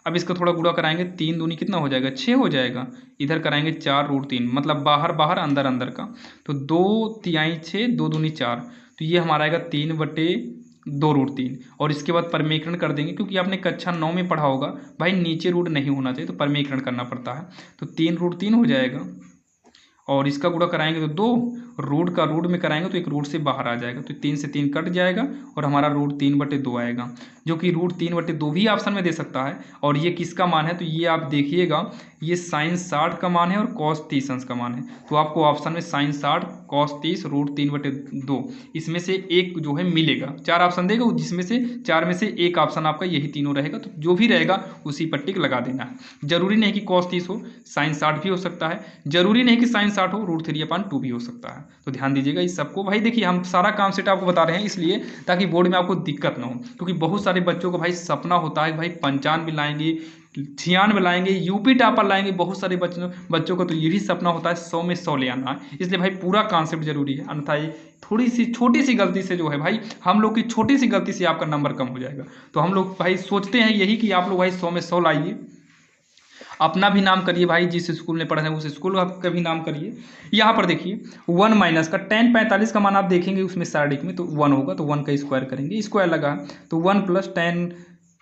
अब इसका थोड़ा गुणा कराएंगे, 3 दूनी कितना हो जाएगा 6 हो जाएगा, इधर कराएंगे 4√3, मतलब बाहर बाहर अंदर अंदर का, तो 2 × 6 2 दूनी 4, तो ये हमारा आएगा 3/2√3, और इसके बाद परमेकरण कर देंगे, क्योंकि आपने कक्षा 9 में पढ़ा होगा भाई नीचे रूट नहीं होना चाहिए तो परमेकरण करना पड़ता है, तो 3√3 हो जाएगा, और इसका गुणा कराएंगे तो 2, रूट का रूट में कराएंगे तो एक रूट से बाहर आ जाएगा, तो 3 से 3 कट जाएगा और हमारा √3/2 आएगा, जो कि √3/2 भी ऑप्शन में दे सकता है। और ये किसका मान है, तो ये आप देखिएगा ये sin 60 का मान है और cos 30 अंश का मान है, तो आपको ऑप्शन में sin 60 cos 30 √3/2 इसमें से एक जो है मिलेगा, 4 ऑप्शन देगा जिसमें से 4 में से एक ऑप्शन आपका यही तीनों रहेगा, तो जो भी रहेगा उसी पर टिक लगा देना है। जरूरी नहीं कि cos 30 हो, sin 60 भी हो सकता है, जरूरी नहीं कि sin 60 हो, √3/2 भी हो सकता है, तो ध्यान दीजिएगा इस सबको। भाई देखिए हम सारा कॉन्सेप्ट आपको बता रहे हैं इसलिए ताकि बोर्ड में आपको दिक्कत ना हो, क्योंकि बहुत सारे बच्चों का भाई सपना होता है भाई 95 लाएंगे, 96 लाएंगे, यूपी टॉपर लाएंगे, बहुत सारे बच्चों का तो ये भी सपना होता है 100 में 100 ले आना, इसलिए भाई पूरा कॉन्सेप्ट जरूरी है, अन्यथा ये थोड़ी सी छोटी सी गलती से जो है भाई हम लोग की छोटी सी गलती से आपका नंबर कम हो जाएगा। तो हम लोग भाई सोचते हैं यही कि आप लोग भाई 100 में 100 लाइए, अपना भी नाम करिए भाई, जिस स्कूल में पढ़ रहे हैं उस स्कूल का भी नाम करिए। यहाँ पर देखिए 1 माइनस का tan 45 का मान आप देखेंगे उसमें साइड में तो 1 होगा, तो 1 का स्क्वायर करेंगे, स्क्वायर लगा तो 1 + tan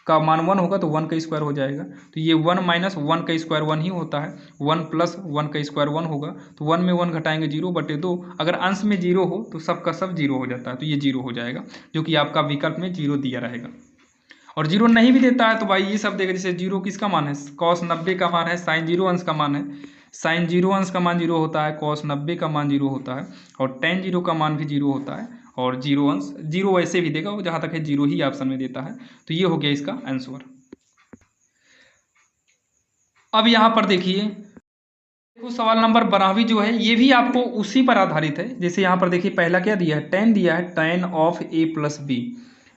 का मान 1 होगा तो 1 का स्क्वायर हो जाएगा, तो ये 1 - 1 का स्क्वायर 1 ही होता है, 1 + 1 का स्क्वायर 1 होगा, तो 1 में 1 घटाएंगे 0/2, अगर अंश में 0 हो तो सब का सब 0 हो जाता है, तो ये 0 हो जाएगा, जो कि आपका विकल्प में 0 दिया रहेगा। और 0 नहीं भी देता है तो भाई ये सब देगा, जैसे 0 किसका मान है, cos 90 का मान है, sin 0 अंश का मान है, sin 0 अंश का मान 0 होता है, cos 90 का मान 0 होता है, और tan 0 का मान भी 0 होता है, और 0 अंश 0 वैसे भी देगा, वो जहाँ तक है 0 ही ऑप्शन में देता है, तो ये हो गया इसका आंसर। अब यहाँ पर देखिए देखो सवाल नंबर 12वीं जो है ये भी आपको उसी पर आधारित है, जैसे यहाँ पर देखिए पहला क्या दिया है, tan दिया है, tan ऑफ a + b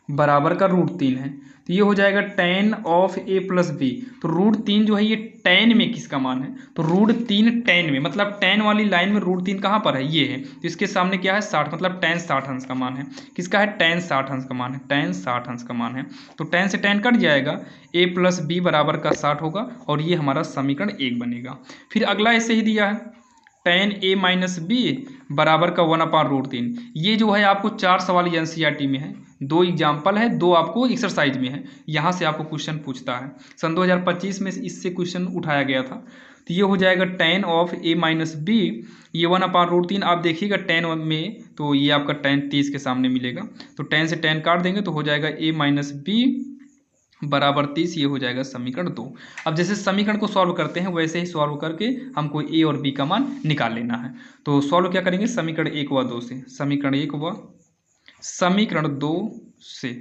बराबर का √3 है, तो ये हो जाएगा tan ऑफ a + b, तो √3 जो है ये tan में किसका मान है, तो √3 tan में, मतलब tan वाली लाइन में √3 कहाँ पर है, ये है, तो इसके सामने क्या है 60, मतलब tan 60 अंश का मान है, किसका है tan 60 अंश का मान है, tan 60 अंश का मान है, तो tan से tan कट जाएगा, a + b बराबर का 60 होगा, और ये हमारा समीकरण 1 बनेगा। फिर अगला ऐसे ही दिया है tan a - b बराबर का 1/√3, ये जो है आपको 4 सवाल एनसीईआरटी में है, 2 एग्जाम्पल है, 2 आपको एक्सरसाइज में है, यहाँ से आपको क्वेश्चन पूछता है, सन 2025 में इससे क्वेश्चन उठाया गया था, तो ये हो जाएगा tan of a minus B, ये 1/√3 आप देखिएगा tan में, तो ये आपका tan 30 के सामने मिलेगा, तो tan से tan काट देंगे तो हो जाएगा a माइनस बी बराबर 30, ये हो जाएगा समीकरण 2। अब जैसे समीकरण को सॉल्व करते हैं वैसे ही सॉल्व करके हमको a और b का मान निकाल लेना है। तो सॉल्व क्या करेंगे, समीकरण 1 व 2 से, समीकरण 1 व समीकरण 2 से।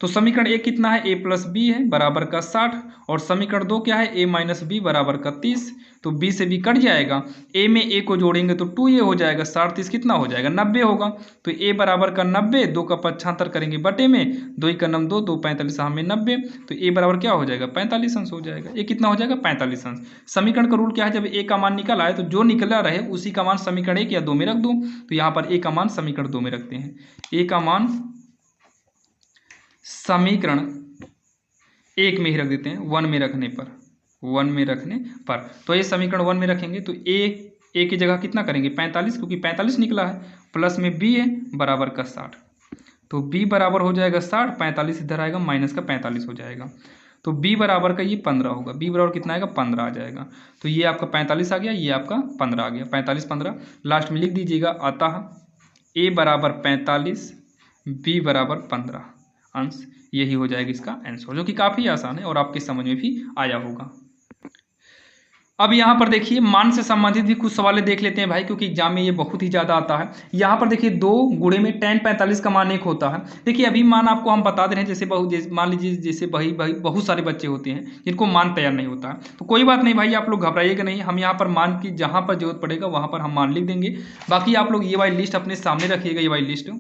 तो समीकरण 1 कितना है, a प्लस बी है बराबर का 60, और समीकरण 2 क्या है, a माइनस बी बराबर का 30। तो b से b कट जाएगा, a में a को जोड़ेंगे तो 2a हो जाएगा, 60 30 कितना हो जाएगा, 90 होगा। तो a बराबर का 90, 2 का 75 करेंगे बटे में, 2 का नम 2, 2 45 में 90, तो a बराबर क्या हो जाएगा, 45 अंश हो जाएगा। a कितना हो जाएगा, 45 अंश। समीकरण का रूल क्या है, जब a का मान निकल आए तो जो निकला रहे उसी का मान समीकरण 1 या 2 में रख दूँ। तो यहाँ पर a का मान समीकरण 2 में रखते हैं, a का मान समीकरण 1 में ही रख देते हैं, 1 में रखने पर, 1 में रखने पर। तो ये समीकरण 1 में रखेंगे तो a की जगह कितना करेंगे, 45, क्योंकि 45 निकला है, प्लस में b है बराबर का 60। तो b बराबर हो जाएगा 60, 45 इधर आएगा, माइनस का 45 हो जाएगा। तो b बराबर का ये 15 होगा, b बराबर कितना आएगा, 15 आ जाएगा। तो ये आपका 45 आ गया, ये आपका 15 आ गया, 45 15 लास्ट में लिख दीजिएगा। अतः a बराबर 45, b बराबर 15 अंश, यही हो जाएगा इसका आंसर, जो कि काफ़ी आसान है और आपके समझ में भी आया होगा। अब यहाँ पर देखिए मान से संबंधित भी कुछ सवाल देख लेते हैं भाई, क्योंकि एग्जाम में ये बहुत ही ज़्यादा आता है। यहाँ पर देखिए 2 गुणे में tan 45 का मान 1 होता है। देखिए अभी मान आपको हम बता दे रहे हैं, जैसे मान लीजिए जैसे बहुत सारे बच्चे होते हैं जिनको मान तैयार नहीं होता है, तो कोई बात नहीं भाई, आप लोग घबराइएगा नहीं। हम यहाँ पर मान की जहाँ पर जरूरत पड़ेगा वहाँ पर हम मान लिख देंगे। बाकी आप लोग ये वाली लिस्ट अपने सामने रखिएगा, ये वाली लिस्ट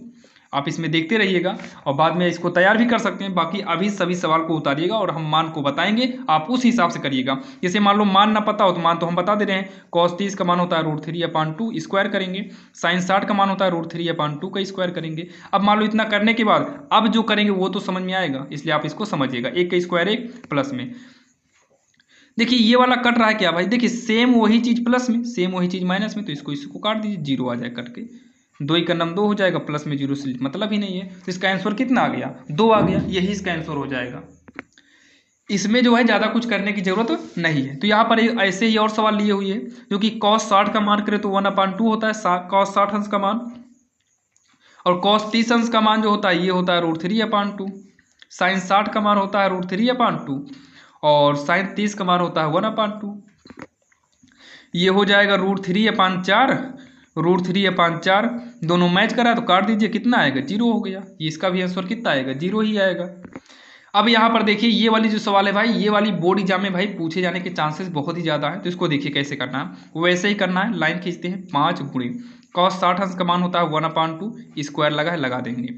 आप इसमें देखते रहिएगा और बाद में इसको तैयार भी कर सकते हैं। बाकी अभी सभी सवाल को उतारिएगा और हम मान को बताएंगे, आप उस हिसाब से करिएगा। जैसे मान लो मान ना पता हो तो मान तो हम बता दे रहे हैं, cos 30 का मान होता है √3/2 स्क्वायर करेंगे, sin 60 का मान होता है √3/2 का स्क्वायर करेंगे। अब मान लो इतना करने के बाद अब जो करेंगे वो तो समझ में आएगा, इसलिए आप इसको समझिएगा। 1 का स्क्वायर 1 प्लस में, देखिए ये वाला कट रहा है क्या भाई, देखिए सेम वही चीज़ प्लस में, सेम वही चीज़ माइनस में, तो इसको काट दीजिए, 0 आ जाए कट के, 2 का नम 2 हो जाएगा, प्लस में 0 से मतलब ही नहीं है। तो इसका आंसर कितना आ गया, 2 आ गया, यही इसका आंसर हो जाएगा। इसमें जो है ज़्यादा कुछ करने की जरूरत नहीं है। तो यहाँ पर ऐसे ही और सवाल लिए हुए हैं, जो कि cos 60 का मान करें तो 1/2 होता है cos 60 अंश का मान, और cos 30 अंश का मान जो होता है ये होता है √3/2, sin 60 का मान होता है √3/2, और sin 30 का मान होता है 1/2। ये हो जाएगा √3/4, √3/4 दोनों मैच करा तो काट दीजिए, कितना आएगा, 0 हो गया। ये इसका भी आंसर कितना आएगा, 0 ही आएगा। अब यहाँ पर देखिए ये वाली जो सवाल है भाई, ये वाली बोर्ड एग्जाम में भाई पूछे जाने के चांसेस बहुत ही ज़्यादा है। तो इसको देखिए कैसे करना है, वैसे ही करना है। लाइन खींचते हैं, 5 गुणे cos 60 अंश का मान होता है 1/2, स्क्वायर लगा है लगा देंगे,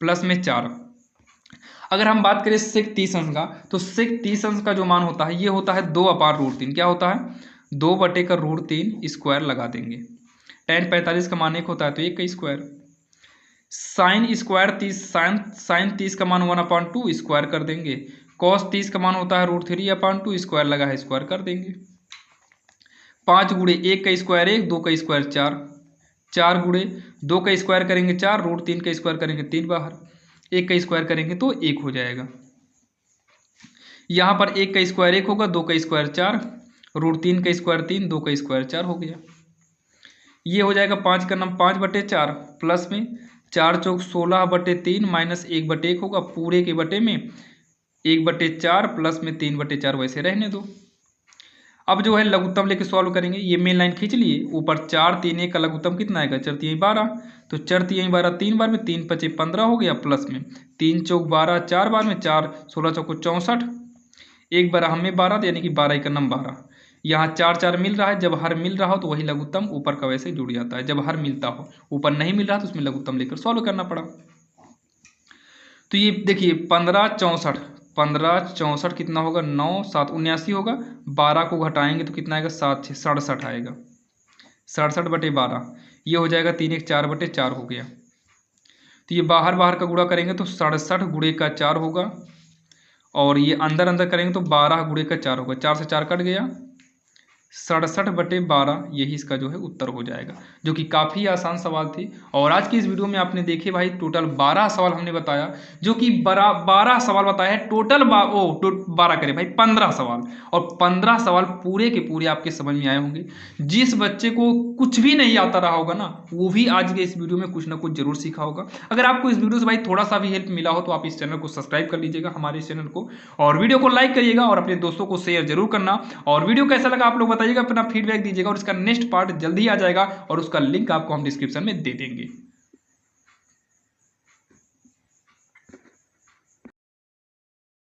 प्लस में 4। अगर हम बात करें sec 30 अंश का, तो sec 30 अंश का जो मान होता है ये होता है 2/√3, क्या होता है, 2/√3 स्क्वायर लगा देंगे। tan 45 का मान 1 होता है तो 1 का स्क्वायर, साइन स्क्वायर 30, साइन 30 का मान 1/2 स्क्वायर कर देंगे, cos 30 का मान होता है √3/2 स्क्वायर लगा है स्क्वायर कर देंगे। 5 गुणे 1 का स्क्वायर 1, 2 का स्क्वायर 4, 4 गुणे 2 का स्क्वायर करेंगे 4, √3 का स्क्वायर करेंगे 3 बाहर, 1 का स्क्वायर करेंगे तो 1 हो जाएगा। यहाँ पर 1 का स्क्वायर 1 होगा, 2 का स्क्वायर 4, √3 का स्क्वायर 3, 2 का स्क्वायर 4 हो गया। ये हो जाएगा 5 का नम 5/4, प्लस में 4 चौक 16/3 माइनस 1/1 होगा, पूरे के बटे में 1/4 प्लस में 3/4 वैसे रहने दो। अब जो है लघुत्तम लेके सॉल्व करेंगे। ये मेन लाइन खींच लिए, ऊपर 4 3 1 का लघुत्तम कितना आएगा, 4 3 12, तो 4 3 12 3 बार में 3 5 15 हो गया, प्लस में 3 चौक 12 4 बार में 4 16 चौक 64, 1 बार हमें 12 यानी कि 12 का नम 12। यहाँ 4 4 मिल रहा है, जब हर मिल रहा हो तो वही लघुत्तम ऊपर का वैसे जुड़ जाता है, जब हर मिलता हो। ऊपर नहीं मिल रहा तो उसमें लघुत्तम लेकर सॉल्व करना पड़ा। तो ये देखिए 15 64, 15 64 कितना होगा, 9 7 79 होगा, 12 को घटाएंगे तो कितना आएगा, 7 6 67 आएगा, 67/12। ये हो जाएगा 3 1 4/4 हो गया। तो ये बाहर बाहर का गुणा करेंगे तो 67 गुणे का 4 होगा, और ये अंदर अंदर करेंगे तो 12 गुणे का 4 होगा, 4 से 4 कट गया, 67/12 यही इसका जो है उत्तर हो जाएगा, जो कि काफ़ी आसान सवाल थी। और आज की इस वीडियो में आपने देखे भाई टोटल 12 सवाल हमने बताया, जो कि 12 सवाल बताए हैं टोटल 12 करे भाई 15 सवाल, और 15 सवाल पूरे के पूरे आपके समझ में आए होंगे। जिस बच्चे को कुछ भी नहीं आता रहा होगा ना, वो भी आज के इस वीडियो में कुछ ना कुछ जरूर सीखा होगा। अगर आपको इस वीडियो से भाई थोड़ा सा भी हेल्प मिला हो तो आप इस चैनल को सब्सक्राइब कर लीजिएगा, हमारे इस चैनल को, और वीडियो को लाइक करिएगा और अपने दोस्तों को शेयर जरूर करना। और वीडियो कैसा लगा आप लोग बताइएगा, अपना फीडबैक दीजिएगा, और इसका नेक्स्ट पार्ट जल्दी आ जाएगा और उसका लिंक आपको हम डिस्क्रिप्शन में दे देंगे।